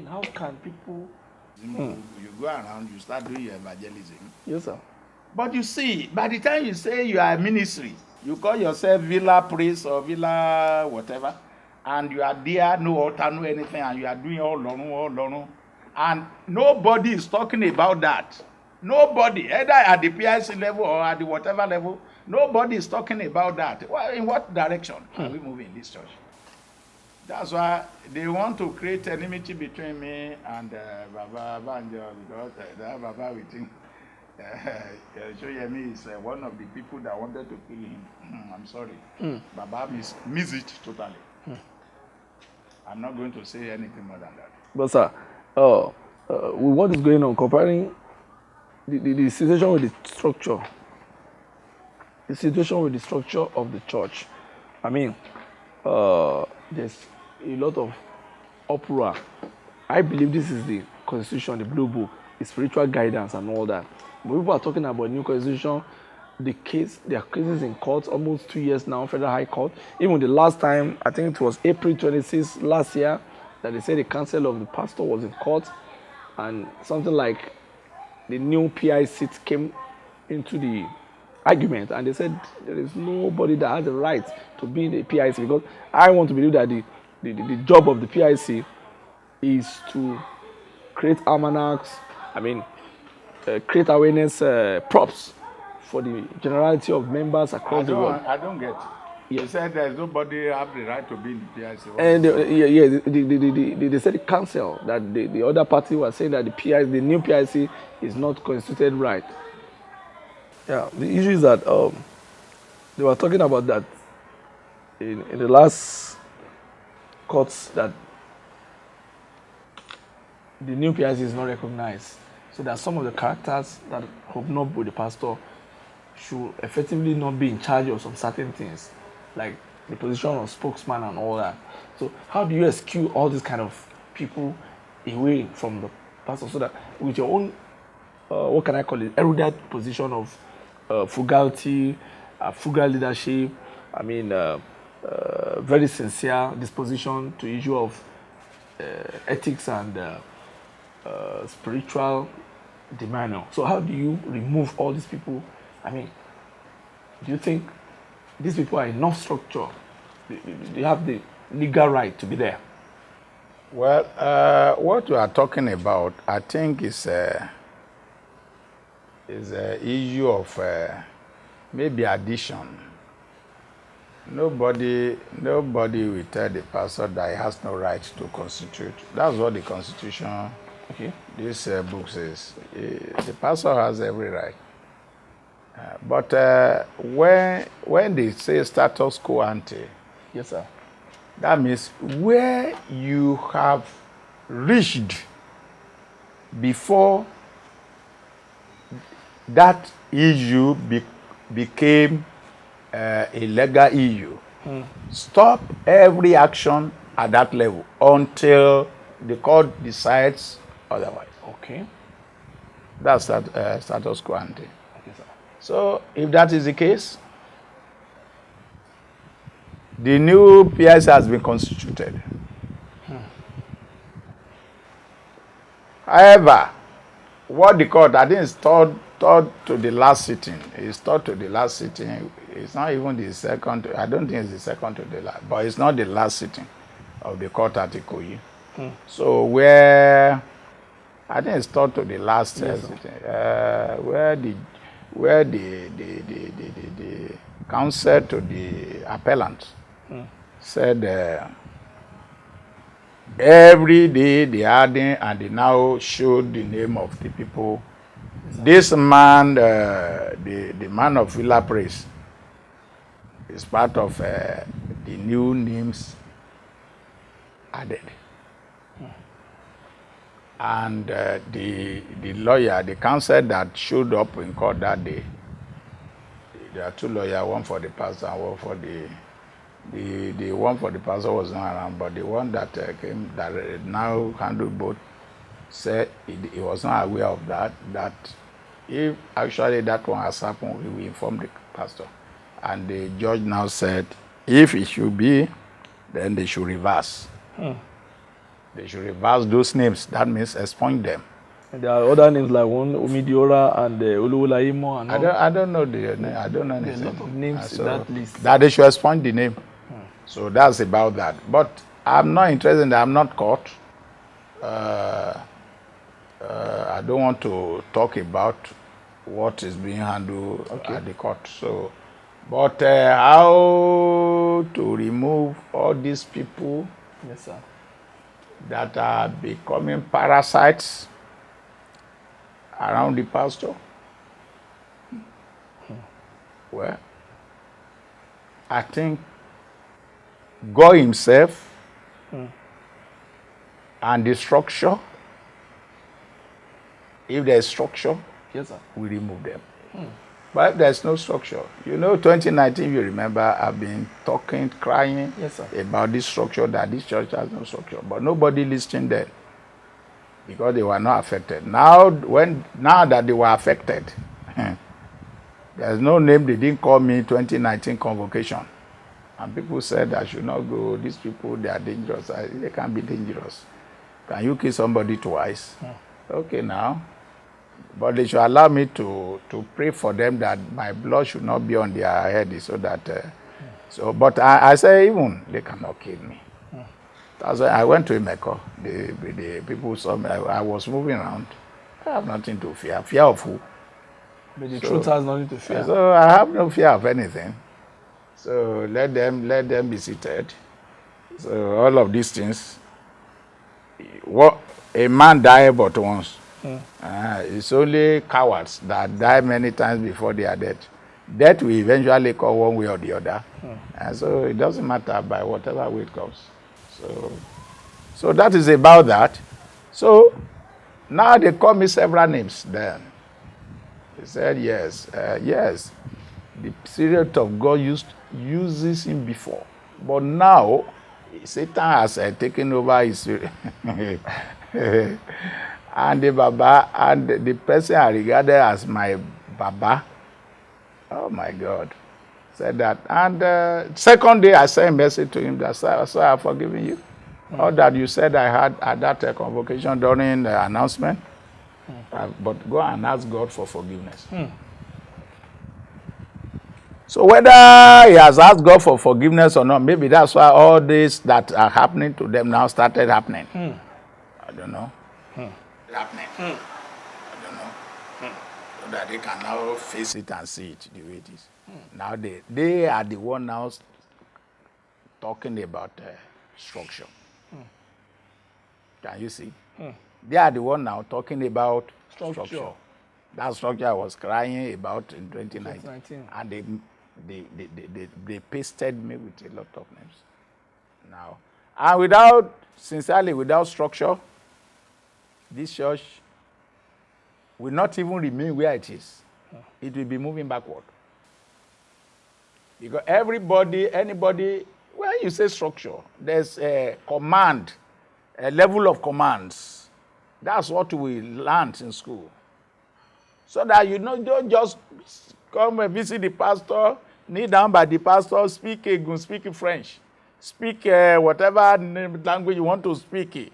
how can people? You go around, you start doing your evangelism. Yes, sir. But you see, by the time you say you are a ministry, you call yourself villa priest or villa whatever, and you are there, no altar, no anything, and you are doing all long, and nobody is talking about that. Nobody, either at the PIC level or at the whatever level, nobody is talking about that. Well, in what direction are we moving in this church? That's why they want to create enmity between me and Baba Banjo, because that Baba we think Soyemi is one of the people that wanted to kill him. I'm sorry. Baba miss it totally. I'm not going to say anything more than that. But sir, with what is going on, comparing the situation with the structure of the church, I mean, there's a lot of uproar. I believe this is the constitution, the blue book, the spiritual guidance and all that. But people are talking about new constitution. There are cases in court, almost 2 years now, federal high court. Even the last time, I think it was April 26th last year, that they said the council of the pastor was in court, and something like the new PI seat came into the argument, and they said there is nobody that has the right to be in the PIC, because I want to believe that the job of the PIC is to create almanacs, create awareness props for the generality of members across the world. I don't get it. Yes. You said there's nobody have the right to be in the PIC. And they said the council, that the other party was saying that the new PIC is not constituted right. Yeah, the issue is that They were talking about that in the last courts, that the new PIC is not recognized. So that some of the characters that hook up with the pastor should effectively not be in charge of some certain things, like the position of spokesman and all that. So how do you eschew all these kind of people away from the pastor, so that with your own, what can I call it, erudite position of frugality, frugal leadership, I mean, very sincere disposition to issue of ethics and spiritual demeanor. So how do you remove all these people? I mean, do you think these people are enough structure? Do you have the legal right to be there? Well, what we are talking about, I think, is a issue of maybe addition. Nobody will tell the pastor that he has no right to constitute. That's what the Constitution, this book says. The pastor has every right. But when they say status quo ante, yes, sir, that means where you have reached before that issue became a legal issue. Stop every action at that level until the court decides otherwise. Okay. That's status quo ante. Okay, sir. So if that is the case, the new PIC has been constituted. However, what the court, I think, is third to the last sitting. It's third to the last sitting. It's not even the second. I don't think it's the second to the last, but it's not the last sitting of the court at Ikoyi. So where I think it's third to the last sitting, where the counsel to the appellant said every day they adding and they now showed the name of the people. This man, the man of Alapere, is part of the new names added. And the lawyer, the counsel that showed up in court that day, there are two lawyers, one for the pastor and one for the one for the pastor was not around, but the one that came, that now handled both, said he was not aware of that if actually that one has happened, we will inform the pastor. And the judge now said, if it should be, then they should reverse. They should reverse those names. That means expunge them. And there are other names like one Omidiora and Oluwolaimo and all. I don't know the name. I don't know anything. There are a lot of names in that list. That they should expunge the name. So that's about that. But I'm not interested in that. I'm not caught. I don't want to talk about what is being handled at the court. So, but how to remove all these people, yes, sir, that are becoming parasites around the pastor? Well, I think God himself and the structure, if there's structure, yes, sir, we remove them. But if there's no structure, 2019, you remember, I've been talking, crying, yes, sir, about this structure, that this church has no structure. But nobody listened then because they were not affected. Now that they were affected, there's no name. They didn't call me 2019 convocation. And people said I should not go. These people, they are dangerous. They can't be dangerous. Can you kill somebody twice? Okay, now. But they should allow me to pray for them that my blood should not be on their head, so that. But I say even they cannot kill me. That's why I went to Emeko. The people saw me. I was moving around. I have nothing to fear. Fear of who? But the truth has nothing to fear. So I have no fear of anything. So let them be seated. So all of these things. What a man died but once. It's only cowards that die many times before they are dead. Death will eventually come one way or the other. And so it doesn't matter by whatever way it comes. So that is about that. So now they call me several names then. They said, yes, yes, the Spirit of God uses him before. But now, Satan has taken over his spirit. And the Baba, and the person I regarded as my Baba, oh my God, said that. And second day I sent a message to him that, so I have forgiven you. All that you said I had at that convocation during the announcement, but go and ask God for forgiveness. So whether he has asked God for forgiveness or not, maybe that's why all this that are happening to them now started happening. I don't know. Happening. I don't know. So that they can now face it and see it the way it is. Now they are the one now talking about structure. Can you see? They are the one now talking about structure. That structure I was crying about in 2019. And they pasted me with a lot of names. Now, and sincerely, without structure, this church will not even remain where it is. It will be moving backward. Because anybody, when you say structure, there's a command, a level of commands. That's what we learned in school. So that you don't just come and visit the pastor, kneel down by the pastor, speak French, speak whatever language you want to speak,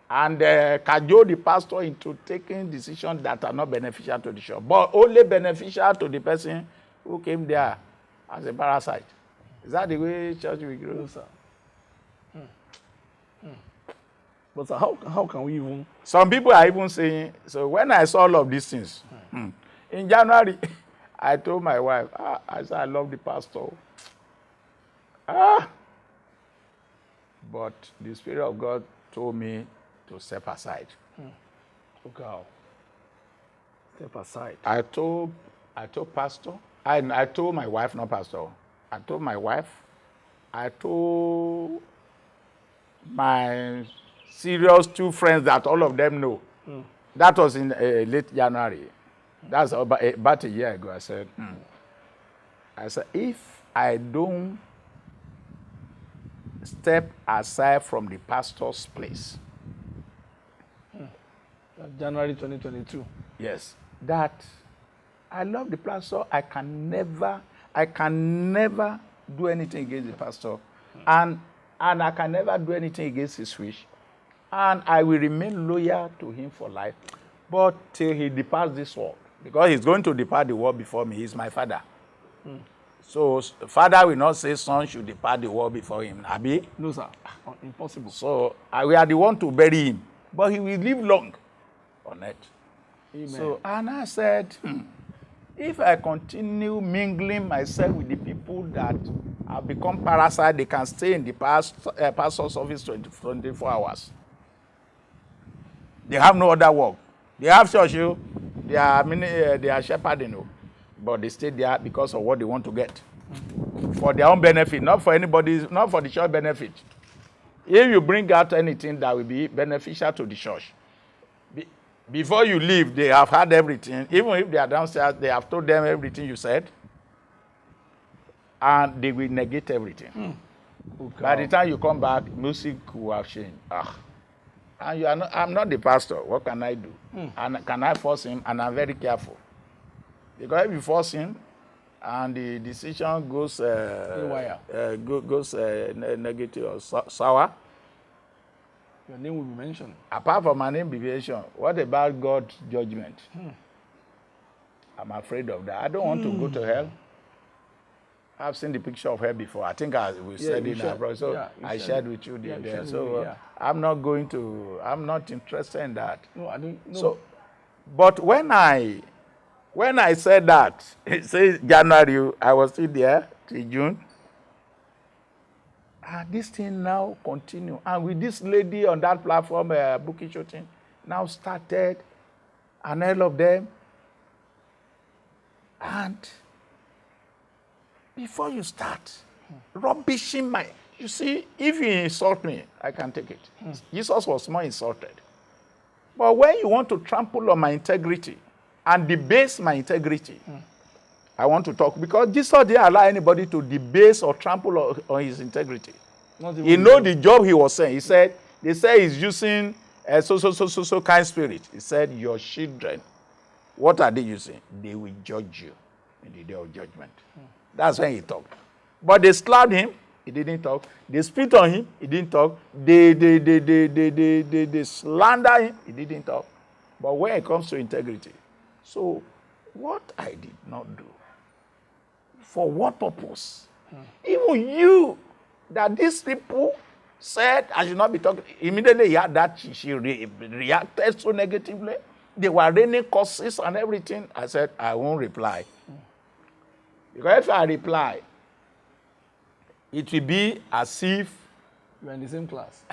and cajole the pastor into taking decisions that are not beneficial to the church, but only beneficial to the person who came there as a parasite. Is that the way church will grow? No, sir. But sir, how can we even... Some people are even saying, so when I saw all of these things, in January, I told my wife, I said, I love the pastor. But the Spirit of God told me to step aside. Okay. Step aside. I told pastor, I told my wife, not pastor. I told my wife, I told my serious two friends that all of them know. That was in late January. That's about a year ago. I said, if I don't step aside from the pastor's place. January 2022. Yes. That I love the pastor. I can never do anything against the pastor. And I can never do anything against his wish. And I will remain loyal to him for life. But till he departs this world. Because he's going to depart the world before me. He's my father. So father will not say son should depart the world before him. Abi? No, sir. Impossible. So we are the one to bury him. But he will live long on earth. Amen. So, and I said, if I continue mingling myself with the people that have become parasites, they can stay in the pastor's office 24 hours. They have no other work. They have church, they are shepherding, but they stay there because of what they want to get. For their own benefit, not for anybody's, not for the church benefit. If you bring out anything that will be beneficial to the church, before you leave, they have had everything. Even if they are downstairs, they have told them everything you said. And they will negate everything. Okay. By the time you come back, music will have changed. And you are not, I'm not the pastor. What can I do? And can I force him? And I'm very careful. Because if you force him, and the decision goes negative or sour, your name will be mentioned. Apart from my name being mentioned, what about God's judgment? I'm afraid of that. I don't want to go to hell. I've seen the picture of hell before. I think we said it in our brother. So I shared with you there. So I'm not interested in that. No, I don't. No. So, but when I said that, it says January, I was still there till June. This thing now continue. And with this lady on that platform, booking shooting, now started, and all of them. And before you start rubbishing my... You see, if you insult me, I can take it. Jesus was more insulted. But when you want to trample on my integrity and debase my integrity, I want to talk. Because Jesus didn't allow anybody to debase or trample on his integrity. He know the job he was saying. He said, they say he's using a so kind spirit. He said, your children, what are they using? They will judge you in the day of judgment. That's when he talked. But they slapped him, he didn't talk. They spit on him, he didn't talk. They slander him, he didn't talk. But when it comes to integrity, so what I did not do, for what purpose? Even you, that these people said I should not be talking, immediately he had that she reacted so negatively. They were raining curses and everything. I said, I won't reply. Because if I reply, it will be as if you're in the same class.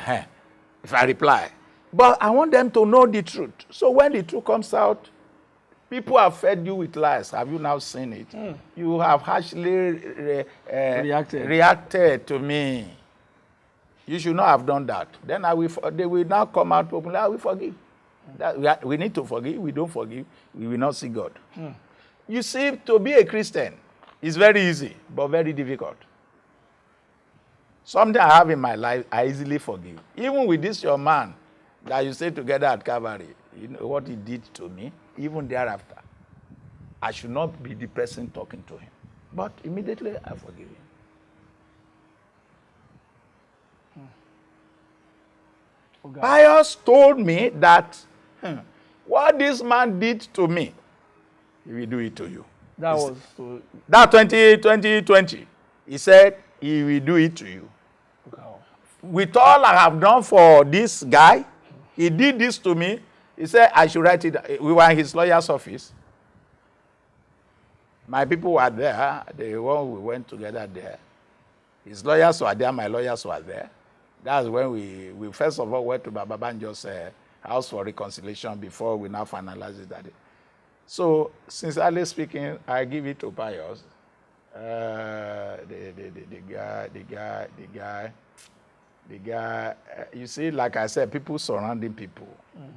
If I reply. But I want them to know the truth. So when the truth comes out, people have fed you with lies. Have you now seen it? You have harshly reacted to me. You should not have done that. Then they will now come out openly. I will forgive. We need to forgive. We don't forgive, we will not see God. You see, to be a Christian is very easy, but very difficult. Something I have in my life, I easily forgive. Even with this your man that you stay together at Calvary, you know what he did to me, even thereafter. I should not be the person talking to him. But immediately I forgive him. Pius told me that what this man did to me, he will do it to you. That was to... That 2020. He said, he will do it to you. Wow. With all I have done for this guy, he did this to me. He said, I should write it. We were in his lawyer's office. My people were there. The one we went together there. His lawyers were there. My lawyers were there. That's when we first of all went to Baba Banjo's house for reconciliation before we now finalized it that day. So, sincerely speaking, I give it to Pius. The guy, you see, like I said, people surrounding people,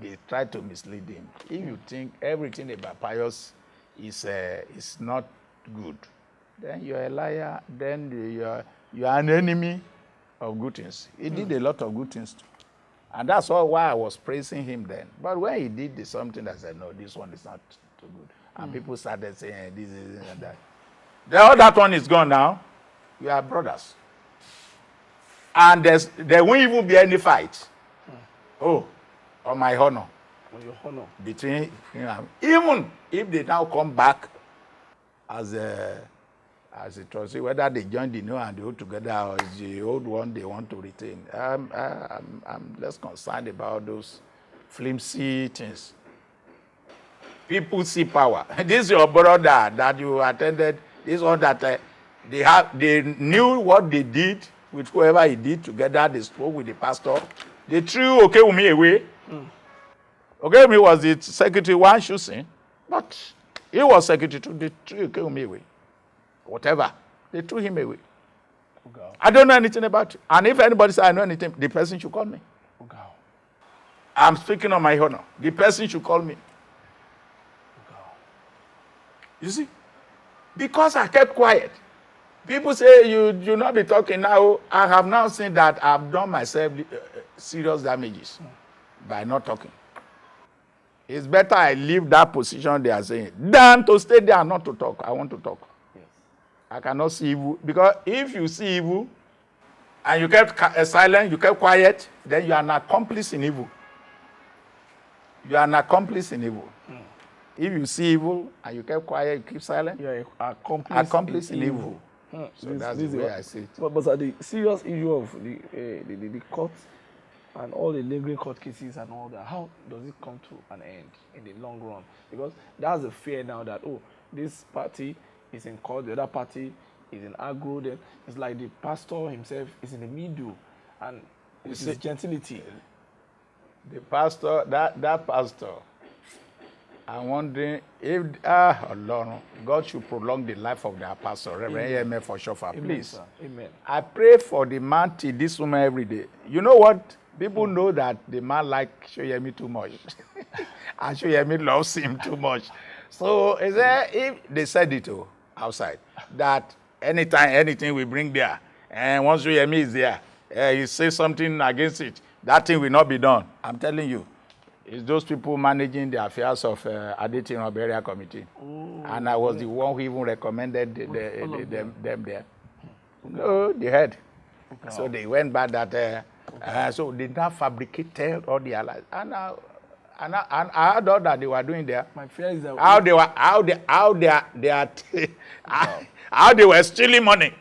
they try to mislead him. If you think everything about Pius is not good, then you're a liar, then you're an enemy of good things. He did a lot of good things too. And that's why I was praising him then. But when he did something, I said, no, this one is not too good. And people started saying, this is and that. All that one is gone now. We are brothers. And there won't even be any fight. Oh, on my honor. On your honor. Between, even if they now come back as a trustee, whether they join the new and the old together or is the old one they want to retain. I'm less concerned about those flimsy things. People see power. This is your brother that you attended. This one that they knew what they did with whoever he did together. They spoke with the pastor. They threw Okewumi away. Okewumi was the secretary one choosing, but he was secretary too. They threw Okewumi away. Whatever. They threw him away. Okay. I don't know anything about it. And if anybody says I know anything, the person should call me. Okay. I'm speaking on my honor. The person should call me. Okay. You see? Because I kept quiet. People say you not be talking now. I have now seen that I've done myself serious damages by not talking. It's better I leave that position they are saying than to stay there and not to talk. I want to talk. I cannot see evil. Because if you see evil and you kept silent, you kept quiet, then you are an accomplice in evil. You are an accomplice in evil. If you see evil and you kept quiet, you keep silent, you are an accomplice in evil. So that's the way I see it. But the serious issue of the court and all the lingering court cases and all that, how does it come to an end in the long run? Because that's the fear now that, oh, this party is in court, the other party is in agro, then it's like the pastor himself is in the middle, and with his gentility. The pastor, that pastor, I'm wondering if Lord, God should prolong the life of their pastor, Reverend EMMANUEL Soyemi, Amen, please. sir. Amen. I pray for the man till this woman every day. You know what? People know that the man like Soyemi too much. And Soyemi loves him too much. So is there, if they said it outside, that anytime anything we bring there, and once Soyemi is there, he says something against it, that thing will not be done. I'm telling you. It's those people managing the affairs of Adisa Area Committee. Ooh, and I was the one who even recommended them there. No, the head. Okay. So they went back that, so they now fabricated all the allies. And I heard all that they were doing there. My fear is that how they were stealing money.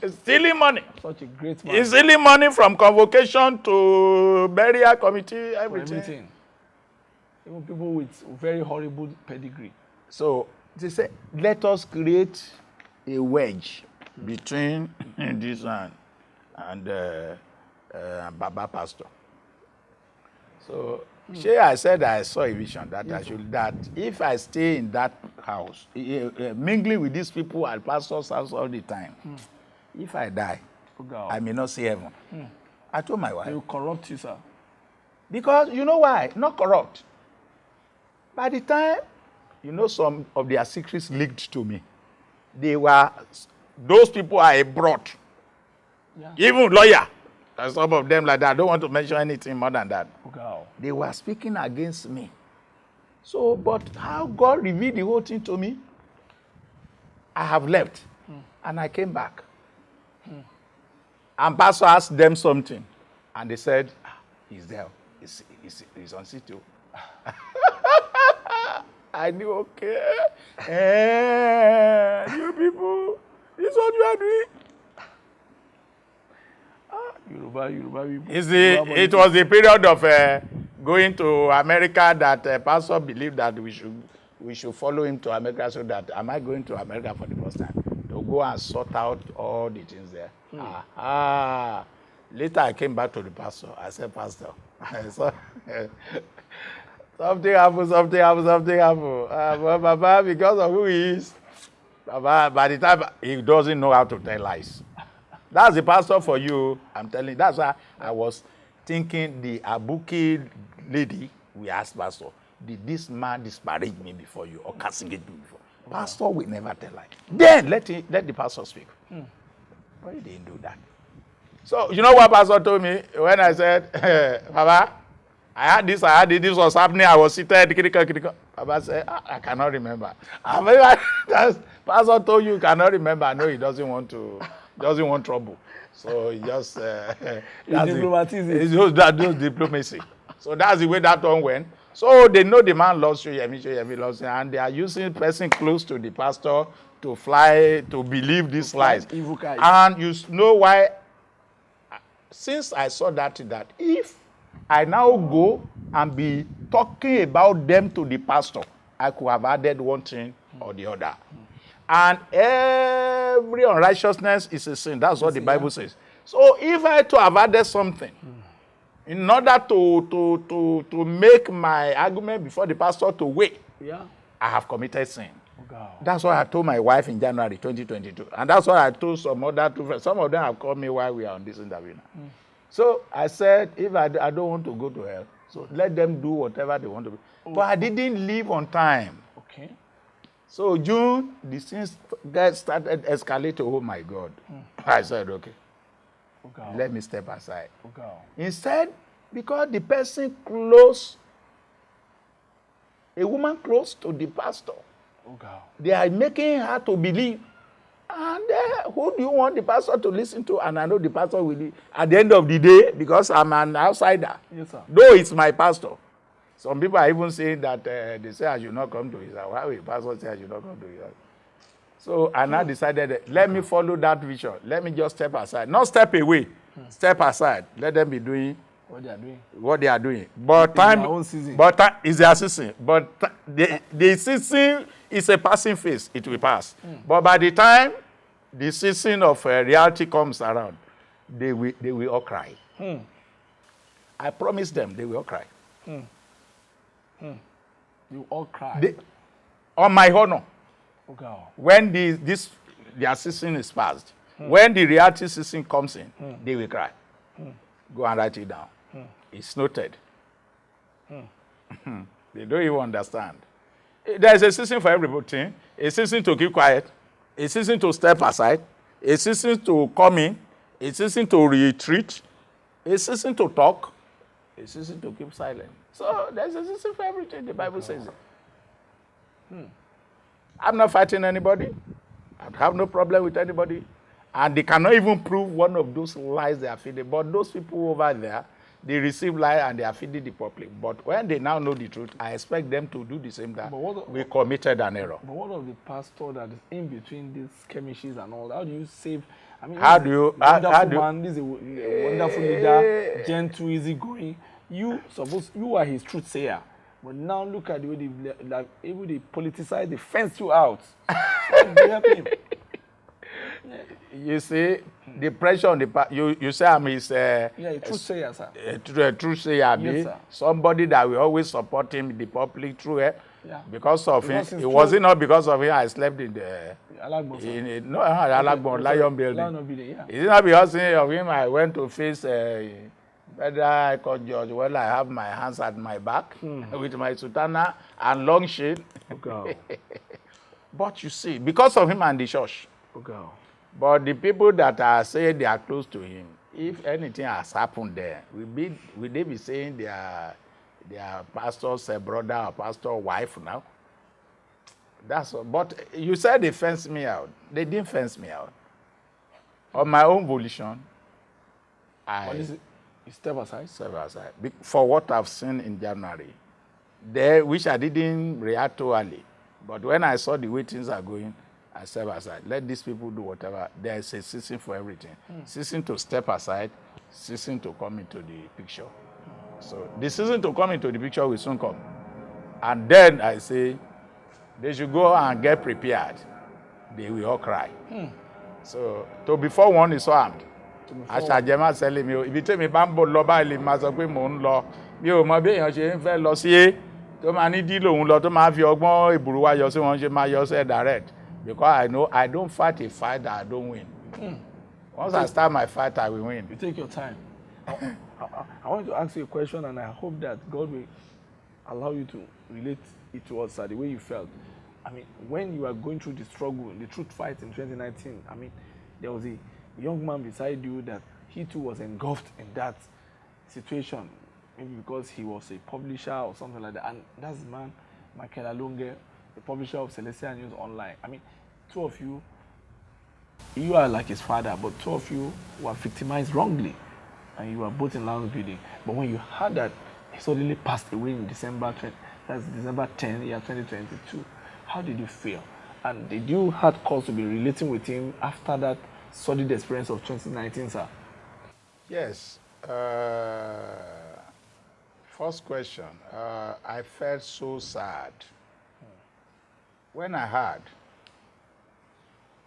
Stealing money. Such a great man. He's stealing money from convocation to burial committee, everything. Even people with very horrible pedigree. So they say, let us create a wedge between this one and Baba Pastor. So I said I saw a vision that that if I stay in that house, mingling with these people at pastor's house all the time, if I die, I may not see heaven. I told my wife. They will corrupt you, sir. Because you know why? Not corrupt. By the time, some of their secrets leaked to me. Those people are abroad. Yeah. Even lawyer. And some of them like that. I don't want to mention anything more than that. They were speaking against me. So, but how God revealed the whole thing to me, I have left. And I came back. And pastor asked them something. And they said, he's there. He's on C2. I knew, okay. You people, this is what you are doing. Yoruba people. It was the period of going to America that pastor believed that we should follow him to America, so that am I going to America for the first time to go and sort out all the things there. Later I came back to the pastor. I said, Pastor, something happened. Baba, because of who he is, Baba, by the time he doesn't know how to tell lies. That's the pastor for you. I'm telling you. That's why I was thinking the Abuki lady, we asked pastor, did this man disparage me before you or castigate me before? Pastor will never tell lies. Then let the pastor speak. But he didn't do that. So you know what pastor told me when I said, Baba, I had this was happening, I was seated, Baba said, I cannot remember. Pastor told you cannot remember. No, he doesn't want trouble. So he just that's diplomacy. So that's the way that one went. So they know the man loves Soyemi loves him, and they are using person close to the pastor to fly to believe these lies. And you know why? Since I saw that if I now go and be talking about them to the pastor, I could have added one thing or the other. And every unrighteousness is a sin. That's what the Bible says. So if I to have added something, in order to make my argument before the pastor to wait, I have committed sin. That's what I told my wife in January 2022. And that's what I told some other two friends. Some of them have called me while we are on this interview now. So I said, if I don't want to go to hell, so let them do whatever they want to do. But I didn't leave on time. Okay. So June, the things started escalating. Oh my God. I said, okay. Let me step aside. Instead, because the person close, a woman close to the pastor, they are making her to believe. And who do you want the pastor to listen to? And I know the pastor will, at the end of the day, because I'm an outsider, yes, sir. Though it's my pastor. Some people are even saying that they say I should not come to his house. Why will the pastor say I should not come to his house? So I now decided, let me follow that vision. Let me just step aside. Not step away. Step aside. Let them be doing what they are doing. But it's their season. But the season is a passing phase. It will pass. But by the time the season of reality comes around, they will all cry. I promise them they will all cry. You all cried. On my honor. Okay. When their season is passed, when the reality season comes in, they will cry. Go and write it down. It's noted. They don't even understand. There's a season for everything. A season to keep quiet. A season to step aside. A season to come in. A season to retreat. A season to talk. A season to keep silent. So there's a season for everything. The Bible says it. I'm not fighting anybody. I have no problem with anybody. And they cannot even prove one of those lies they are feeding. But those people over there, they receive lies and they are feeding the public. But when they now know the truth, I expect them to do the same that we committed an error. But what of the pastor that is in between these skirmishes and all? How do you save? I mean, How do you? This is a wonderful leader, gentle, easygoing. You are his truth sayer. But now look at the way they politicize, they fence you out. So they help him. You see, the pressure on the you say I'm his a truth sayer, sir. A truth sayer, yes, sir. Somebody that will always support him, the public through it. Yeah. Because of him, it wasn't not because of him I slept in the Alagbo, Lion building. Lion building, yeah. It's not because of him I went to face Federal Court judge. Well, I have my hands at my back with my sutana and long shade. Okay. But you see, because of him and the church. Okay. But the people that are saying they are close to him, if anything has happened there, will they be saying they are pastor's brother or pastor's wife now? That's all. But you said they fenced me out. They didn't fence me out. On my own volition, What is it? You step aside? Step aside. For what I've seen in January, there, which I didn't react to early. But when I saw the way things are going, I step aside. Let these people do whatever. There's a season for everything. Season to step aside, season to come into the picture. So the season to come into the picture will soon come. And then I say, they should go and get prepared. They will all cry. So, to before one is armed. Aṣàjẹmá sẹ́lẹ̀ mi ò ibi tí mi bá ń bọ̀ lọ báyìí lè máa sọ pé mò ń lọ mi ò mọ bí èèyàn ṣe ń fẹ́ lọ sí é tó máa ní dí lòun lọ tó máa fi ọgbọ́n ìbùrú wa yọ sí wọn ṣe máa yọ sí direct because I know I don't fight a fight that I don't win. Once I start my fight, I will win. You take your time. I want to ask you a question, and I hope that God will allow you to relate it to us the way you felt. I mean, when you are going through the struggle, the truth fight in 2019, I mean, there was a young man beside you that he too was engulfed in that situation, maybe because he was a publisher or something like that. And that's the man, Michael Alonge, the publisher of Celestial News Online. I mean, two of you, you are like his father, but two of you were victimized wrongly, and you were both in Lambo building. But when you heard that he suddenly passed away in December 10, year 2022, how did you feel? And did you have cause to be relating with him after that solid experience of 2019, sir? Yes. First question. I felt so sad. When I heard,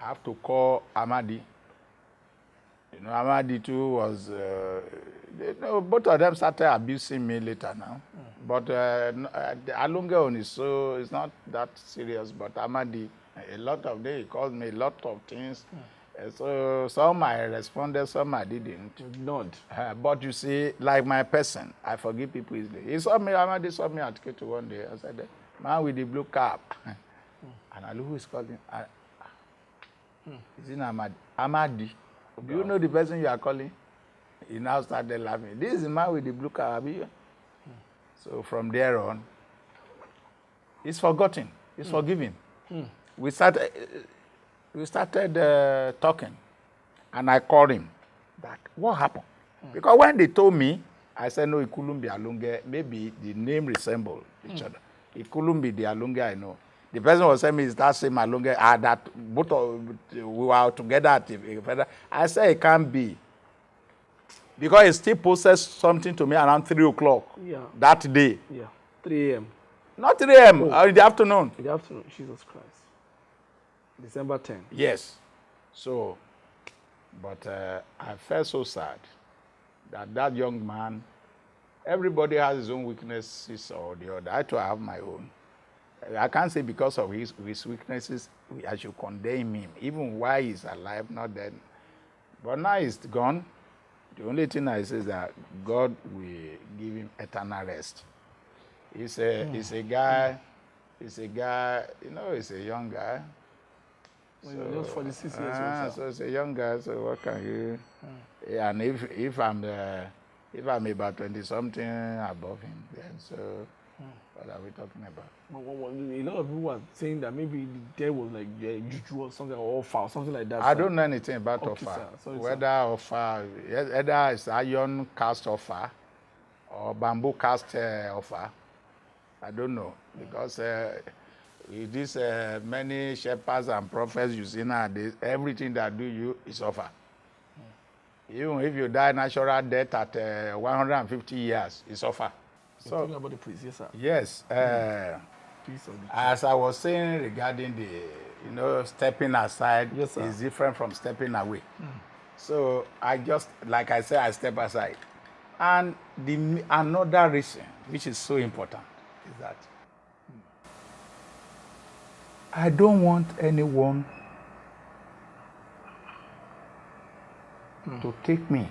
I have to call Amadi. You know, Amadi too was, both of them started abusing me later now. But Alunge on is so, it's not that serious, but Amadi, a lot of them, he called me a lot of things. So some I responded, some I didn't. Ignored. But you see, like my person, I forgive people easily. He saw me, Amadi saw me at Ketu one day. I said, man with the blue cap. And I look who is calling. Is it Amadi? Amadi. Do you know the person you are calling? He now started laughing. This is the man with the blue cap. So from there on, it's forgotten. It's forgiven. We started talking, and I called him back. What happened? Because when they told me, I said, no, it couldn't be Alunge. Maybe the name resembled each other. It couldn't be the Alunge I know. The person was saying, is that same Alunge? That both of, we were together at the I said, it can't be. Because he still posted something to me around 3 o'clock that day. Yeah, 3 a.m. Not 3 a.m., in the afternoon. In the afternoon, Jesus Christ. December 10. Yes. So, but I felt so sad that young man, Everybody has his own weaknesses or the other. I too have my own. I can't say because of his weaknesses, I should condemn him, even while he's alive, not then. But now he's gone. The only thing I say is that God will give him eternal rest. He's a guy, he's a young guy. Well, so, just 46 years old. So it's a young guy, so what can you... And if I'm about 20-something above him, then so what are we talking about? A lot of people are saying that maybe there was like juju or something, or offer or something like that. I don't know anything about offer. Whether offer, either it's iron cast offer or bamboo cast offer. I don't know, because with these many shepherds and prophets you see nowadays, everything that do you is offer. Even if you die natural death at 150 years, it's offer. So, talking about the priest, yes, sir. Yes. As I was saying regarding the, stepping aside, yes, sir, is different from stepping away. So I just, like I said, I step aside. And another reason, which is so important, is that I don't want anyone to take me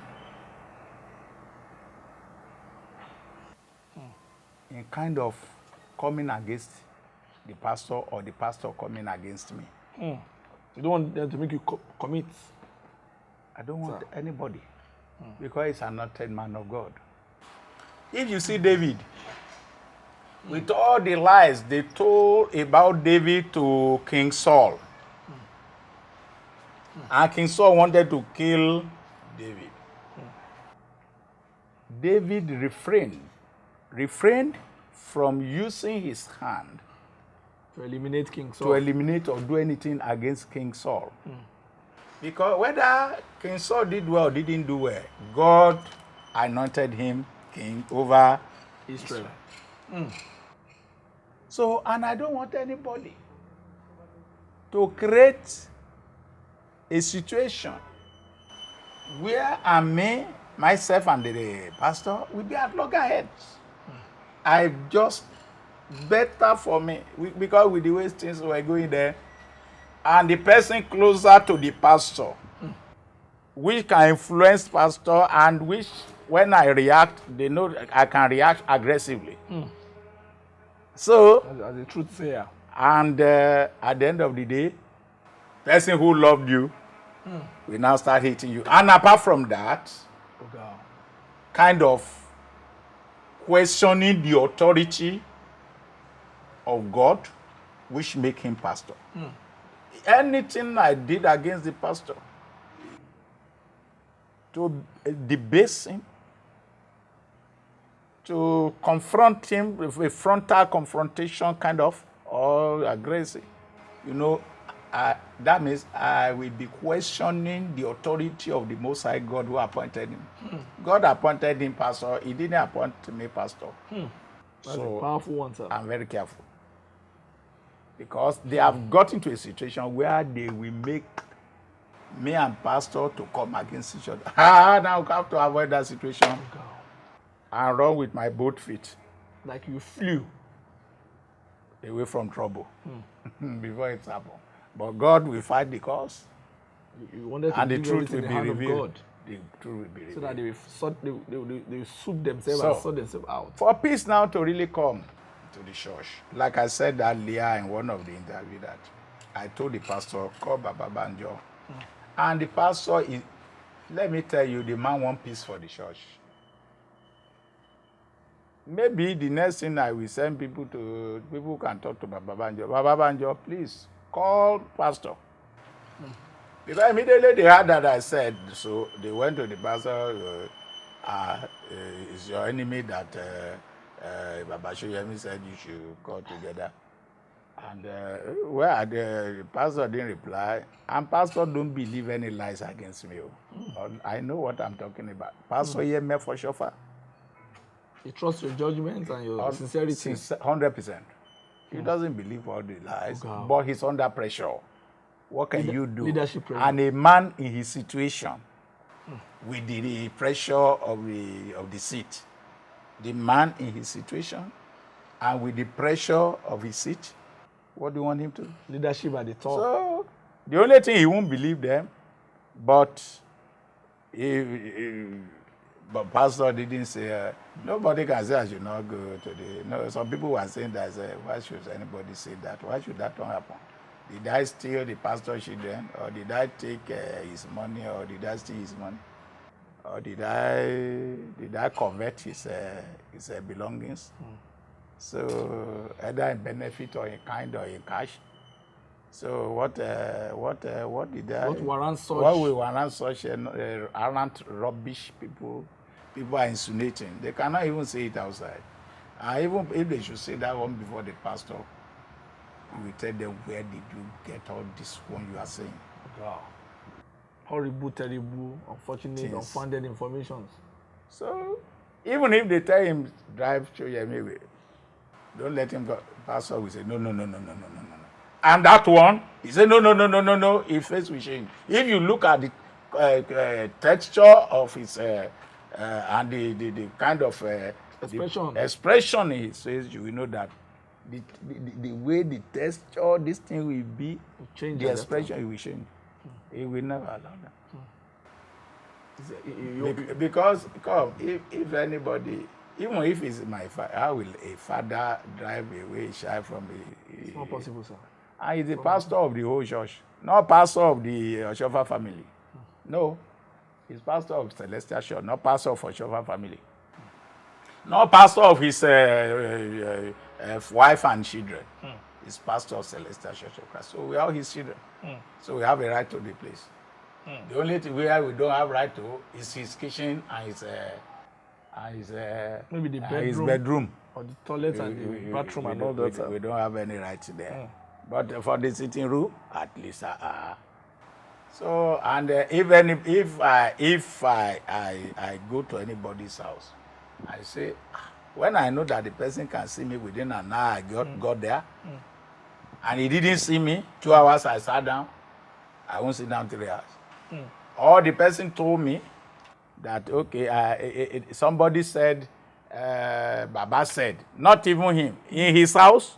in kind of coming against the pastor or the pastor coming against me. You don't want them to make you commit? I don't want anybody, because he's an anointed man of God. If you see David, with all the lies they told about David to King Saul, and King Saul wanted to kill David. David refrained from using his hand to eliminate King Saul. To eliminate or do anything against King Saul. Because whether King Saul did well or didn't do well, God anointed him king over Israel. So, and I don't want anybody to create a situation where myself and the pastor will be at loggerheads. I just better for me, because with the way things were going there, and the person closer to the pastor, which can influence pastor, and which, when I react, they know I can react aggressively. So, as a truth sayer. And at the end of the day, person who loved you will now start hating you. And apart from that, kind of questioning the authority of God, which make him pastor. Anything I did against the pastor, to debase him, to confront him with a frontal confrontation kind of, or aggressive, that means I will be questioning the authority of the Most High God who appointed him. God appointed him pastor. He didn't appoint me pastor. That's a powerful one, sir. I'm very careful. Because they have got into a situation where they will make me and pastor to come against each other. Now I have to avoid that situation. And run with my both feet. Like you flew away from trouble before it happened. But God will fight the cause. You wanted to and the truth will the be hand revealed. Of God. The truth will be revealed. So that they will soup themselves and sort themselves out. For peace now to really come to the church, like I said earlier in one of the interviews, that I told the pastor, call Baba Banjo. And the pastor is, let me tell you, the man wants peace for the church. Maybe the next thing I will send people who can talk to Baba Banjo. Baba Banjo, please call pastor. Because immediately they heard that I said, so they went to the pastor, is your enemy that Baba Soyemi said you should call together. And the pastor didn't reply. And pastor don't believe any lies against me. I know what I'm talking about. Pastor EMMANUEL for chauffeur. He trusts your judgment and your sincerity. 100%. He doesn't believe all the lies, but he's under pressure. What can you do? Leadership pressure. And a man in his situation, with the pressure of the seat, the man in his situation and with the pressure of his seat, what do you want him to do? Leadership at the top. So the only thing he won't believe them, but but pastor didn't say, nobody can say I should not go today. No, some people were saying that, why should anybody say that? Why should that not happen? Did I steal the pastor's children? Or did I take his money? Or did I steal his money? Or did I covet his belongings? So either in benefit or in kind or in cash. So what did I? What warrants such? What will warrant such arrant rubbish people? People are insinuating. They cannot even say it outside. And even if they should say that one before the pastor, you will tell them, where did you get all this one you are saying? Wow. Horrible, terrible, unfortunate, unfounded information. So even if they tell him drive Soyemi away, don't let him go. Pastor will say no. And that one, he said no. His face will change. If you look at the texture of his and the kind of expression in his face, you will know that the way the texture, this thing will be, the expression will change. He will never allow that. Because if anybody, even if it's my father, how will a father drive away a child from a... It's not possible, sir. And he's the pastor of the whole church, not pastor of the Oshoffa family. No, he's pastor of Celestial Church, not pastor of Oshoffa family. Not pastor of his wife and children. He's pastor of Celestial Church of Christ. So we are his children. So we have a right to the place. The only thing where we don't have right to is his kitchen and his maybe the his bedroom. Or the toilet and the bathroom and all that. We don't have any right there. But for the sitting room, at least. So, and even if I go to anybody's house, I say, when I know that the person can see me within an hour, I got there, and he didn't see me, 2 hours I sat down, I won't sit down 3 hours. Or the person told me that, okay, somebody said, Baba said, not even him, in his house,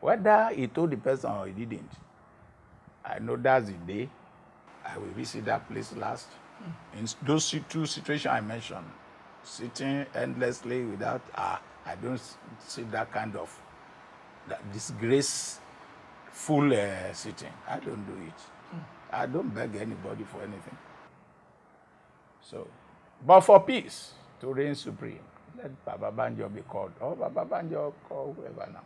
whether he told the person or he didn't, I know that's the day I will visit that place last. In those two situations I mentioned, sitting endlessly without, I don't see that kind of disgraceful sitting. I don't do it. I don't beg anybody for anything. So, but for peace to reign supreme, let Baba Banjo be called. Or Baba Banjo call whoever now.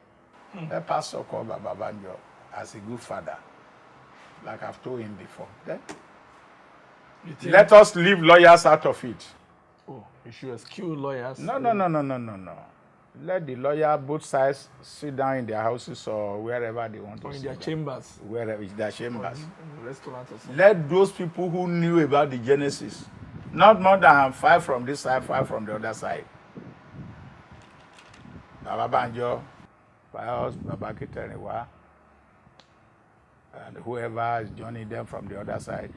Let Pastor call Baba Banjo as a good father, like I've told him before. Then let us leave lawyers out of it. Oh, you should eschew lawyers. No. Let the lawyer, both sides, sit down in their houses or wherever they want to sit. Or in their chambers. Wherever in their chambers. In restaurants or something. Let those people who knew about the Genesis, not more than 5 from this side, 5 from the other side. Baba Banjo, Pius, Baba Keteriwa, and whoever is joining them from the other side,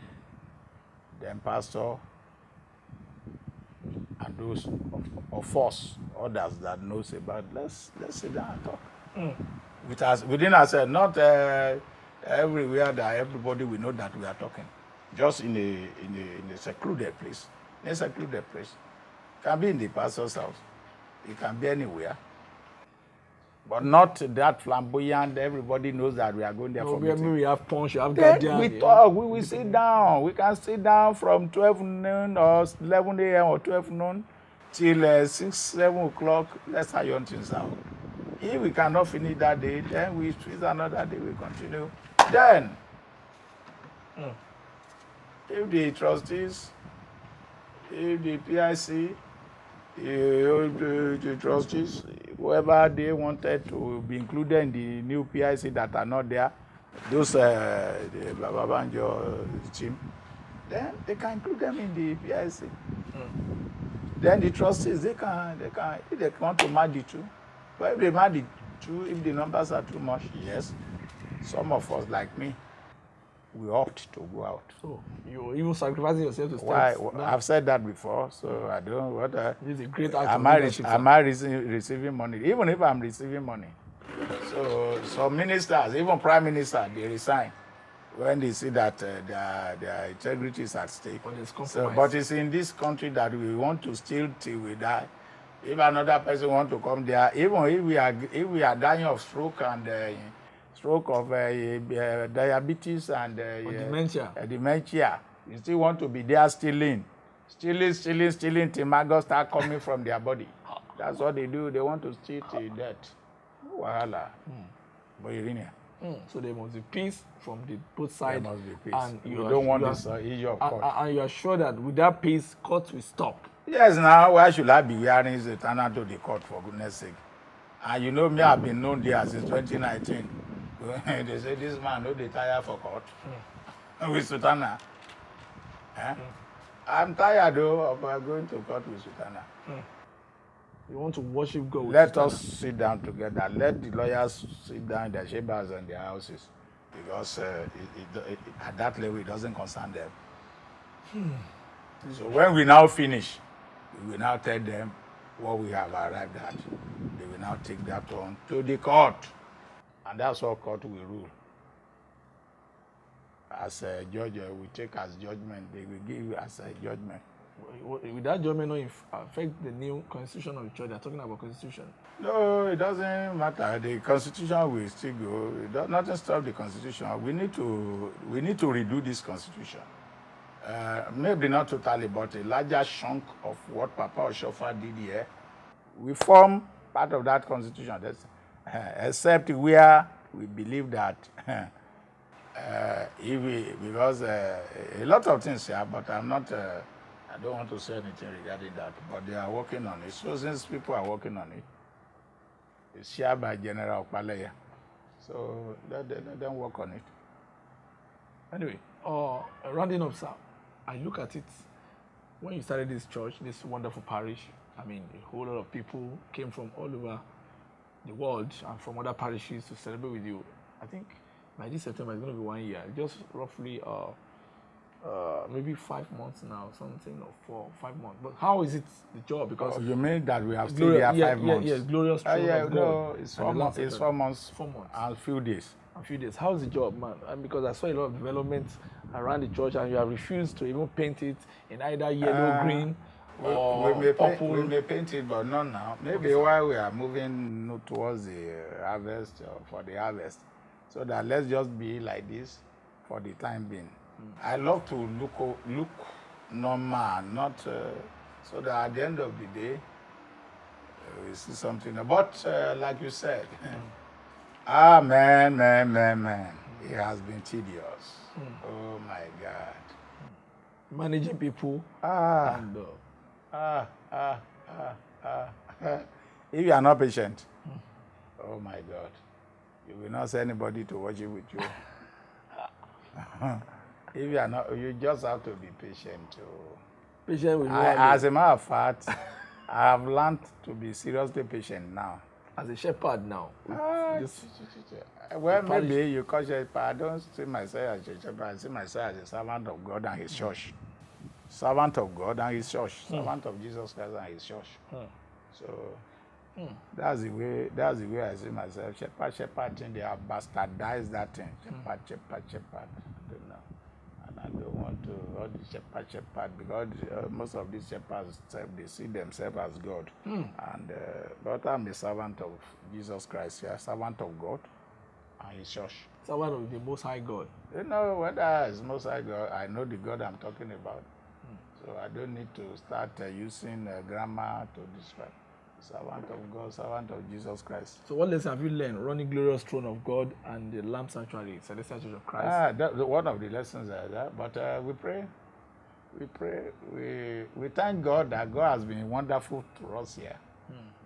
then Pastor, and those of us, others that knows about, let's sit down and talk. Within ourselves, not everywhere that everybody will know that we are talking. Just in a secluded place. In a secluded place. It can be in the pastor's house. It can be anywhere. But not that flamboyant. Everybody knows that we are going there for meeting. We have punch, you have Then guardian. we talk. We will sit down. We can sit down from 12 noon or 11 a.m. or 12 noon till 6, 7 o'clock. Let's iron things out. If we cannot finish that day, then we choose another day. We continue. Then, if the trustees, if the PIC, the trustees, whoever they wanted to be included in the new PIC that are not there, those the Baba Banjo team, then they can include them in the PIC. Then the trustees, they can, if they want to merge the two. But if they merge the two, if the numbers are too much, yes, some of us like me, we opt to go out. So you're even sacrificing yourself to Why? start. I've said that before, so I don't. What? This is a great act of Am I leadership, sir. am I receiving money? Even if I'm receiving money, so some ministers, even prime minister, they resign when they see that their integrity is at stake. But there's So, compromise. but it's in this country that we want to steal till we die. If another person want to come there, even if we are dying of stroke and diabetes and Or dementia. dementia, you still want to be there stealing till maggots start coming from their body. That's what they do. They want to steal till death. Wahala. But So there must be peace from both there sides. must be peace. And We you don't want you this issue of and, court. and you are sure that with that peace, court will stop. Yes, now why should I be wearing Sultana to the court, for goodness sake? And you know me, I've been known there since 2019. They say this man no dey tire for court with Sultana. I'm tired though of going to court with Sultana. You want to worship God with Let Sultana. us sit down together. Let the lawyers sit down in their chambers and their houses, because at that level it doesn't concern them. So when we now finish, we will now tell them what we have arrived at. They will now take that on to the court, and that's what court will rule. As a judge, we take as judgment. They will give as a judgment. Will that judgment not affect the new constitution of the church? They're talking about constitution. No, it doesn't matter. The constitution will still go. Nothing stop the constitution. We need to redo this constitution. Maybe not totally, but a larger chunk of what Papa OSCHOFFA did here. We form part of that constitution. That's, except where we believe that because a lot of things here, but I'm not. I don't want to say anything regarding that, but they are working on it. So since people are working on it, it's shared by General Paleya. So let them work on it. Anyway, rounding up, sir, I look at it. When you started this church, this wonderful parish, I mean, a whole lot of people came from all over the world and from other parishes to celebrate with you. I think by this September, it's going to be 1 year. Just roughly maybe 5 months now, something, or 5 months. But how is it the job? Because You mean that we have stayed here 5 months? Yes, glorious throne of God. No, it's And 4 the months. last It's September. 4 months. 4 months. And a few days. A few days. How's the job, man? And because I saw a lot of development around the church, and you have refused to even paint it in either yellow, green, or purple. We may paint it, but not now. Maybe while we are moving towards the harvest, or for the harvest, so that let's just be like this for the time being. I love to look normal, not so that at the end of the day we see something. But like you said, man, it has been tedious. Oh my God. Managing people. And, if you are not patient, oh my God, you will not send anybody to worship with you. If you are not, you just have to be patient. Patient with As a matter of fact, I have learned to be seriously patient now. as a shepherd now. Well, maybe you call shepherd. I don't see myself as a shepherd. I see myself as a servant of God and His church. Servant of God and His church. Servant of Jesus Christ and His church. So that's the way I see myself. Shepherd thing, they have bastardized that thing. Shepherd. I don't know. And I don't want to all the shepherd because most of these shepherds they see themselves as God. And but I'm a servant of Jesus Christ, a servant of God and His church. Servant of the Most High God. You know, whether it's Most High God, I know the God I'm talking about. So I don't need to start using grammar to describe. Servant of God, servant of Jesus Christ. So what lesson have you learned running glorious throne of God and the Lamb Sanctuary, Celestial Church of Christ? One of the lessons are that. But we pray. We thank God that God has been wonderful to us here.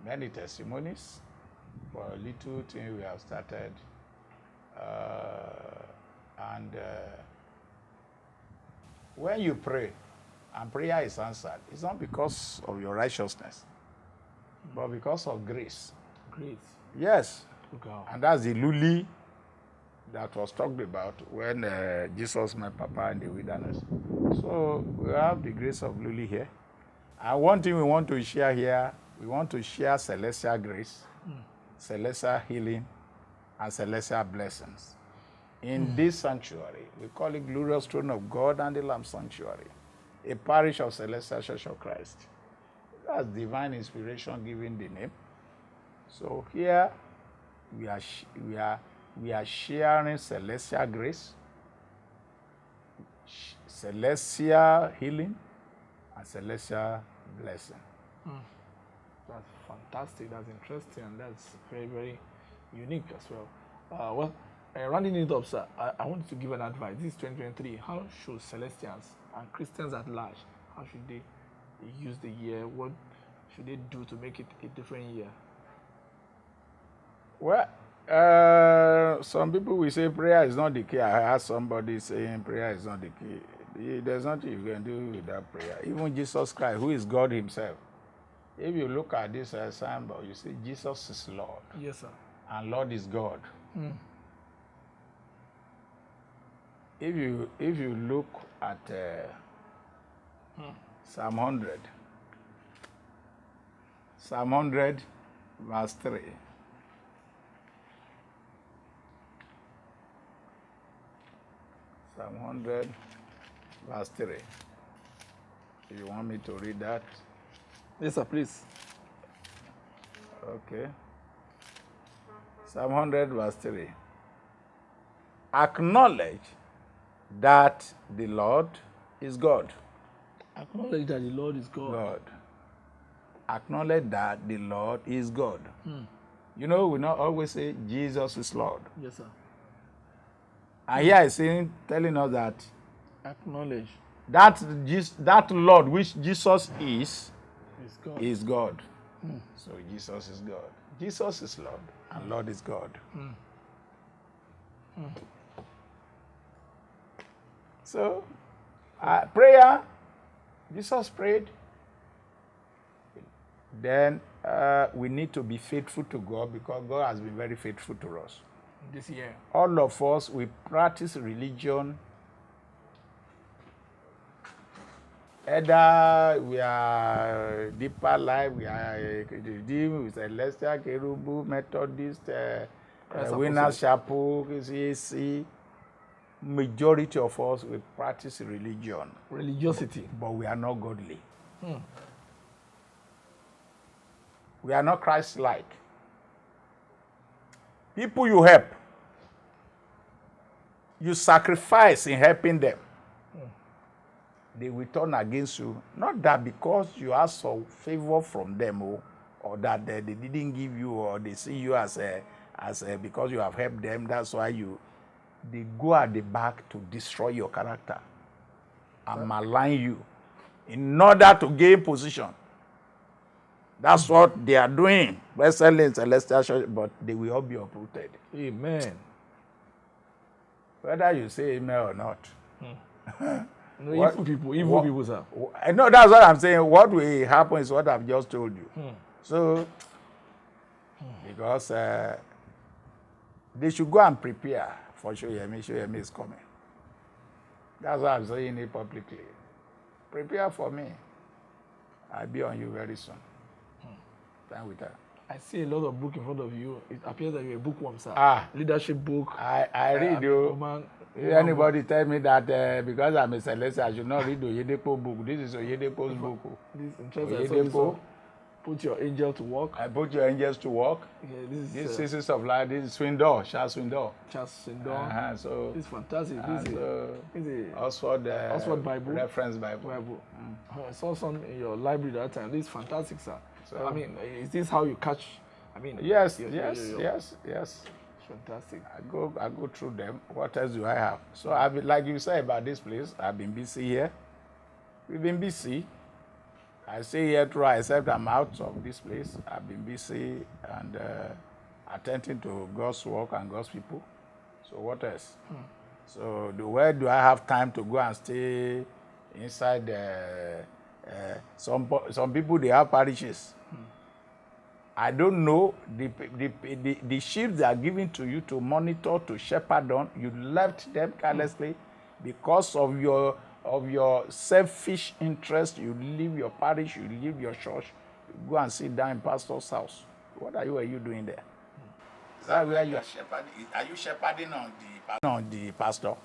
Many testimonies for a little thing we have started. When you pray and prayer is answered, it's not because of your righteousness, but because of grace. Great. Yes. Look out. And that's the luli that was talked about when Jesus met Papa in the wilderness. So we have the grace of Lily here. And one thing we want to share here, we want to share celestial grace, celestial healing, and celestial blessings. In this sanctuary, we call it Glorious Throne of God and the Lamb Sanctuary, a parish of Celestial Church of Christ. That's divine inspiration giving the name. So here we are sharing celestial grace, celestial healing, and celestial blessing. That's fantastic. That's interesting, and that's very, very unique as well. Rounding it up, sir, I want to give an advice. This is 2023. How should Celestians and Christians at large, how should they use the year? What should they do to make it a different year? Well, some people will say prayer is not the key. I heard somebody saying prayer is not the key. There's nothing you can do without prayer. Even Jesus Christ, who is God himself. If you look at this symbol, you see Jesus is Lord. Yes, sir. And Lord is God. If you look at Psalm 100, Psalm 100, verse 3. Psalm 100, verse 3. If you want me to read that. Yes, sir, please. Okay. Psalm 100, verse 3. Acknowledge that the Lord is God. Acknowledge that the Lord is God. God. Acknowledge that the Lord is God. You know, we not always say Jesus is Lord. Yes, sir. And here is saying, telling us that Acknowledge that Lord which Jesus is God. is God. So Jesus is God. Jesus is Lord, and Lord is God. So, prayer, Jesus prayed. Then we need to be faithful to God, because God has been very faithful to us. This year. All of us, we practice religion. Either we are deeper life, we are dealing with Celestial, Kerubu, Methodist, Winners Chapel, CAC. Majority of us, we practice religion. Religiosity. But we are not godly. We are not Christ-like. People you help, you sacrifice in helping them. They will turn against you. Not that because you ask for favor from them, or that they didn't give you, or they see you as because you have helped them, that's why they go at the back to destroy your character and malign you in order to gain position. That's what they are doing presently in Celestial Church, but they will all be uprooted. Amen. Whether you say amen or not. No, evil people, sir. I know, that's what I'm saying. What will happen is what I've just told you. So, because they should go and prepare for Shoyemi. Shoyemi is coming. That's why I'm saying it publicly. Prepare for me. I'll be on you very soon. Time with her. I see a lot of book in front of you. It appears that you're a bookworm, sir. Leadership book. I read you. If anybody tell me that because I'm a Celestial, I should not read the Oyedepo book. This is Oyedepo's book. This is interesting. Put your angel to work. I put your angels to work. Yeah, this Seasons of Life. This is Swindor, Charles Swindor. So this is fantastic. This is Oxford Bible. Reference Bible. I saw some in your library that time. This is fantastic, sir. So, I mean, is this how you catch? I mean, yes. Fantastic. I go through them. What else do I have? So I've been, like you say about this place, I've been busy here. We've been busy. I stay here through, except I'm out of this place. I've been busy and attending to God's work and God's people. So what else? So where do I have time to go and stay inside? Some people, they have parishes. I don't know the sheep they are giving to you to monitor, to shepherd on. You left them carelessly because of your selfish interest. You leave your parish, you leave your church, you go and sit down in pastor's house. What are you doing there? Is that where you are shepherding? Are you shepherding on the pastor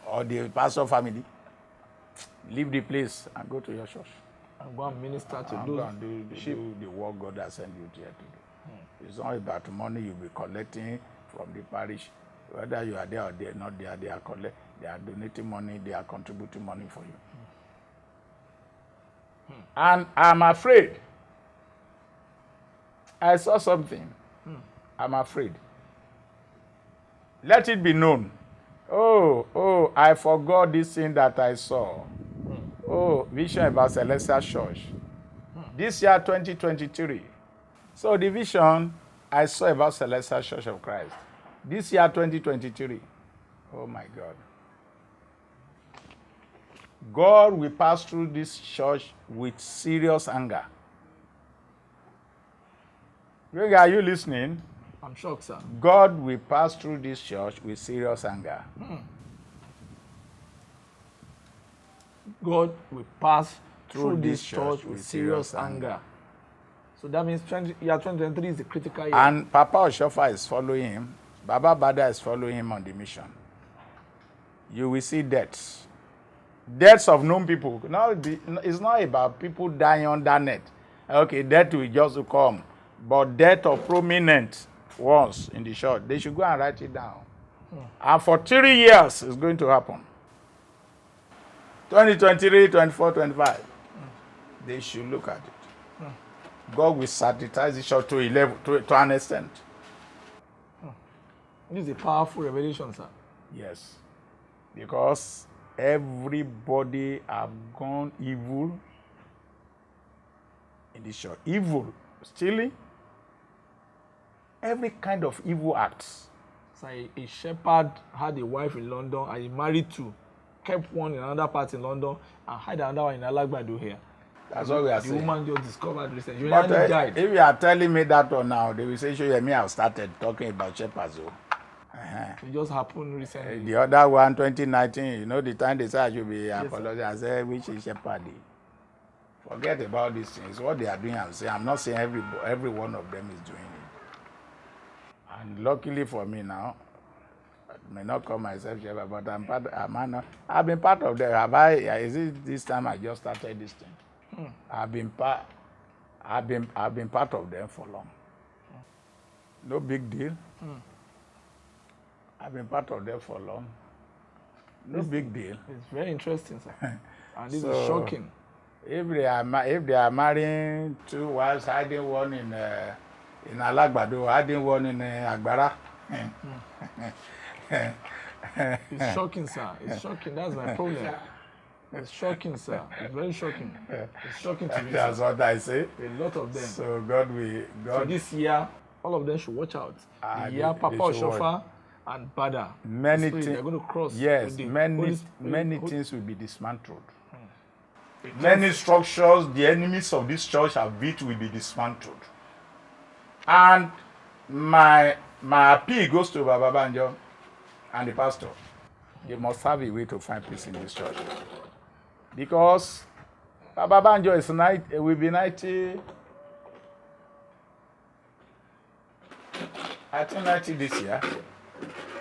or the pastor family? Leave the place and go to your church. And go and minister to And those go and do the work God has sent you here to do. It's not about money you'll be collecting from the parish. Whether you are there or they are not there, they are donating money, they are contributing money for you. And I'm afraid. I saw something. I'm afraid. Let it be known. Oh, I forgot this thing that I saw. Oh, vision about Celestial Church. This year, 2023. So the vision I saw about Celestial Church of Christ. This year, 2023. Oh my God. God will pass through this church with serious anger. Are you listening? I'm shocked, sir. God will pass through this church with serious anger. God will pass through this church with serious anger. So that means 2023 is the critical year. And Papa Oshoffa is following him. Baba Bada is following him on the mission. You will see deaths. Deaths of known people. Now, it's not about people dying on that net. Okay, death will just come. But death of prominent ones in the church, they should go and write it down. And for 3 years, it's going to happen. 2023, 24, 25. They should look at it. God will sanitize the church to an extent. This is a powerful revelation, sir. Yes. Because everybody have gone evil in the church. Evil, stealing, every kind of evil acts. So a shepherd had a wife in London and he married two, kept one in another part in London and had another one in Alagbado here. That's what we are saying. The woman just discovered recently. But Died. if you are telling me that one now, they will say, Shoyemi, I've started talking about shepherds. It just happened recently. The other one, 2019, you know, the time they said I should be apologizing, I said, which is shepherd? Forget about these things. What they are doing, I'm not saying every one of them is doing it. And luckily for me now, I may not call myself shepherd, but I've been part of them. Is it this time I just started this thing? I've been part of them for long. No big deal. I've been part of them for long. No big deal. It's very interesting, sir. And this is shocking. If they are marrying two wives, hiding one in Alagbado, hiding one in Agbara. It's shocking, sir. It's shocking. That's my problem. It's shocking, sir. It's very shocking. It's shocking to me. That's what I say. A lot of them. So God. So this year, all of them should watch out. The year Papa Oshoffa and Bada. Many things. They're going to cross. Yes, many things will be dismantled. Many structures the enemies of this church have built will be dismantled. And my appeal goes to Baba Banjo and the pastor. They must have a way to find peace in this church. Because Baba Banjo will be 90, I think 90 this year.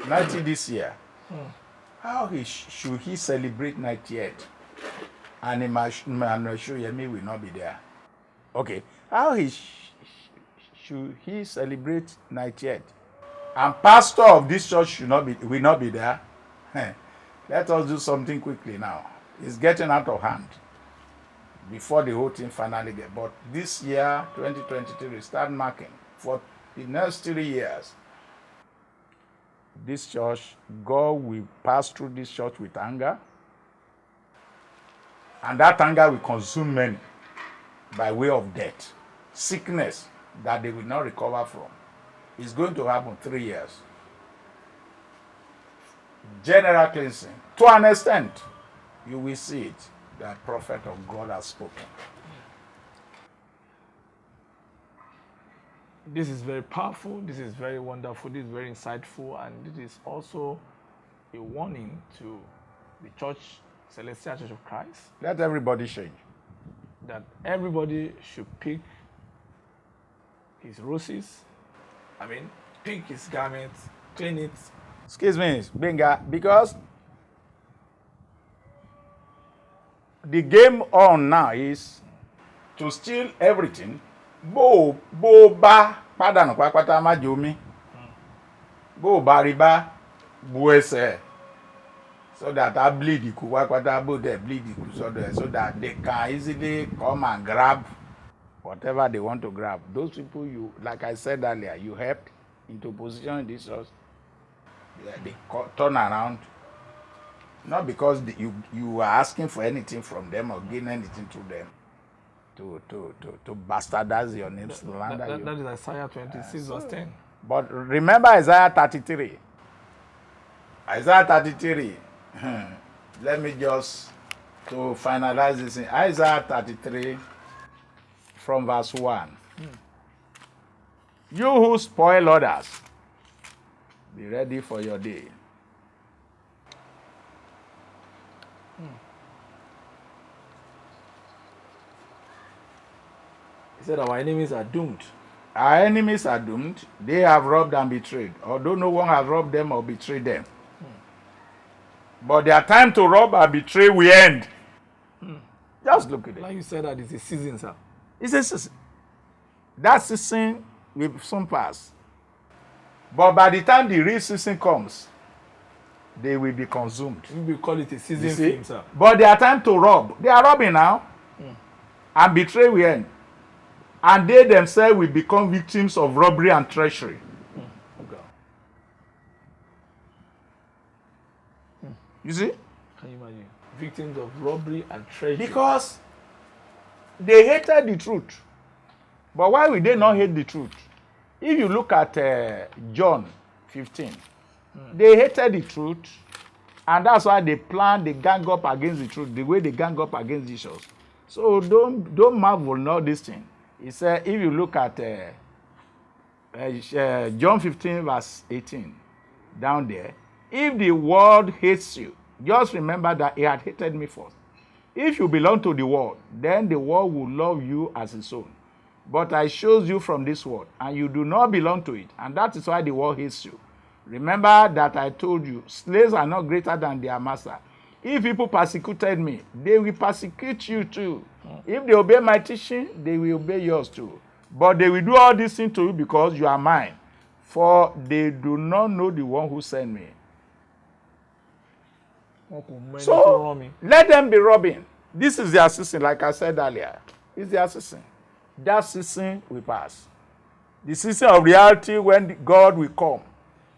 90 this year. How should he celebrate 98? And Emmanuel Soyemi will not be there. Okay. How should he celebrate 98? And pastor of this church will not be there. Let us do something quickly now. It's getting out of hand before the whole thing finally gets. But this year, 2023, we start marking for the next 3 years. This church, God will pass through this church with anger. And that anger will consume many by way of death, sickness that they will not recover from. It's going to happen 3 years. General cleansing. To an extent, you will see it. The prophet of God has spoken. This is very powerful. This is very wonderful. This is very insightful. And this is also a warning to the church, Celestial Church of Christ. Let everybody change. That everybody should pick his roses. Pick his garments, clean it. Excuse me, Benga, because the game on now is to steal everything. Bo ba padanu papata majomi. Bo ba riba buese. So that I bleed iku papata bo they bleed iku so that they can easily come and grab whatever they want to grab. Those people you, like I said earlier, you helped into position in this house. They turn around. Not because you are asking for anything from them or gain anything to them. To bastardize your name, slander you. That is Isaiah 26 verse 10. But remember Isaiah 33. Isaiah 33. Let me just, to finalize this in Isaiah 33 from verse 1. You who spoil others, be ready for your day. He said our enemies are doomed. Our enemies are doomed. They have robbed and betrayed. Although no one has robbed them or betrayed them. But their time to rob and betray will end. Just look at it. Like you said, that it's a season, sir. It's a season. That season will soon pass. But by the time the real season comes, they will be consumed. We call it a season film, sir. But their time to rob. They are robbing now. And betray will end. And they themselves will become victims of robbery and treachery. Okay. You see? Can you imagine? Victims of robbery and treachery. Because they hated the truth. But why would they not hate the truth? If you look at John 15, they hated the truth. And that's why they planned, they gang up against the truth, the way they gang up against Jesus. So don't marvel, not this thing. He said, if you look at John 15, verse 18, down there, if the world hates you, just remember that it had hated me first. If you belong to the world, then the world will love you as its own. But I chose you from this world, and you do not belong to it, and that is why the world hates you. Remember that I told you, slaves are not greater than their master. If people persecuted me, they will persecute you too. If they obey my teaching, they will obey yours too. But they will do all these things to you because you are mine. For they do not know the one who sent me. So, let them be robbing. This is their season, like I said earlier. It's their season. That season will pass. The season of reality when God will come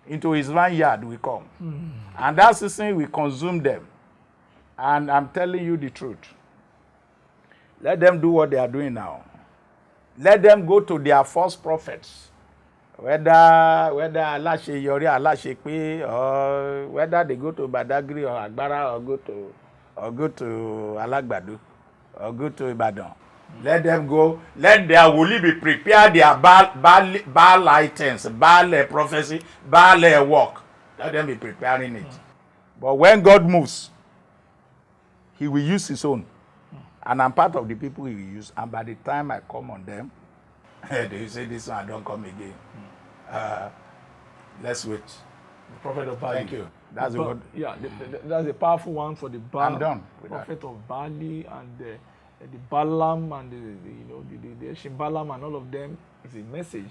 into his vineyard will come. And that season will consume them. And I'm telling you the truth. Let them do what they are doing now. Let them go to their false prophets. Whether Allah Sheyori, Allah Shepe, or whether they go to Badagry or Agbara or go to Alagbadu or go to Ibadan. Let them go. Let their wuli be prepared their Baal items, Baal prophecy, Baal work. Let them be preparing it. But when God moves, he will use his own. And I'm part of the people he will use. And by the time I come on them, they will say, this one, don't come again. Let's wait. The prophet of Bali. Thank you. That's the word. Yeah, that's a powerful one for the I'm done with prophet of Bali and the Balaam and the Shimbalam and all of them. Is a message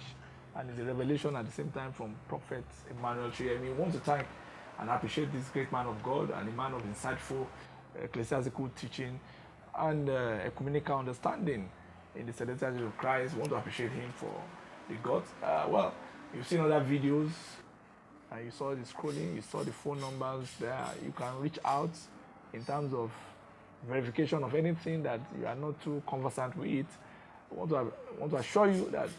and is a revelation at the same time from Prophet EMMANUEL SOYEMI. We want to thank and appreciate this great man of God and a man of insightful ecclesiastical teaching and ecumenical understanding in the Celestial Church of Christ. We want to appreciate him for the gods. Well, you've seen other videos and you saw the scrolling, you saw the phone numbers there. You can reach out in terms of verification of anything that you are not too conversant with. I want to assure you that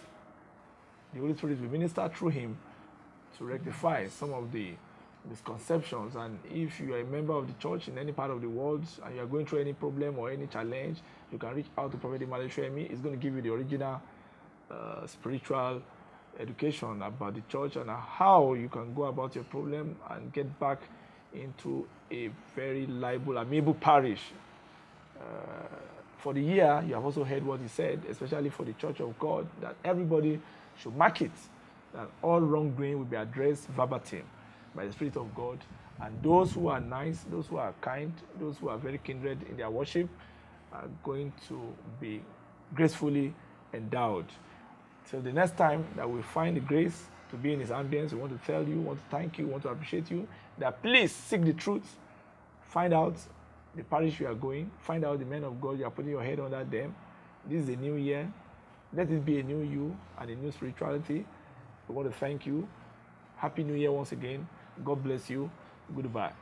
the Holy Spirit will minister through him to rectify some of the misconceptions. And if you are a member of the church in any part of the world and you are going through any problem or any challenge, you can reach out to Prophet EMMANUEL SOYEMI. He's going to give you the original spiritual education about the church and how you can go about your problem and get back into a very lively, amiable parish. For the year, you have also heard what he said, especially for the Church of God, that everybody should mark it, that all wrongdoing will be addressed verbatim by the Spirit of God. And those who are nice, those who are kind, those who are very kindred in their worship are going to be gracefully endowed. So the next time that we find the grace to be in his ambience, we want to tell you, want to thank you, want to appreciate you, that please seek the truth, find out the parish you are going, find out the men of God you are putting your head under them. This is a new year. Let it be a new you and a new spirituality. We want to thank you. Happy New Year once again. God bless you. Goodbye.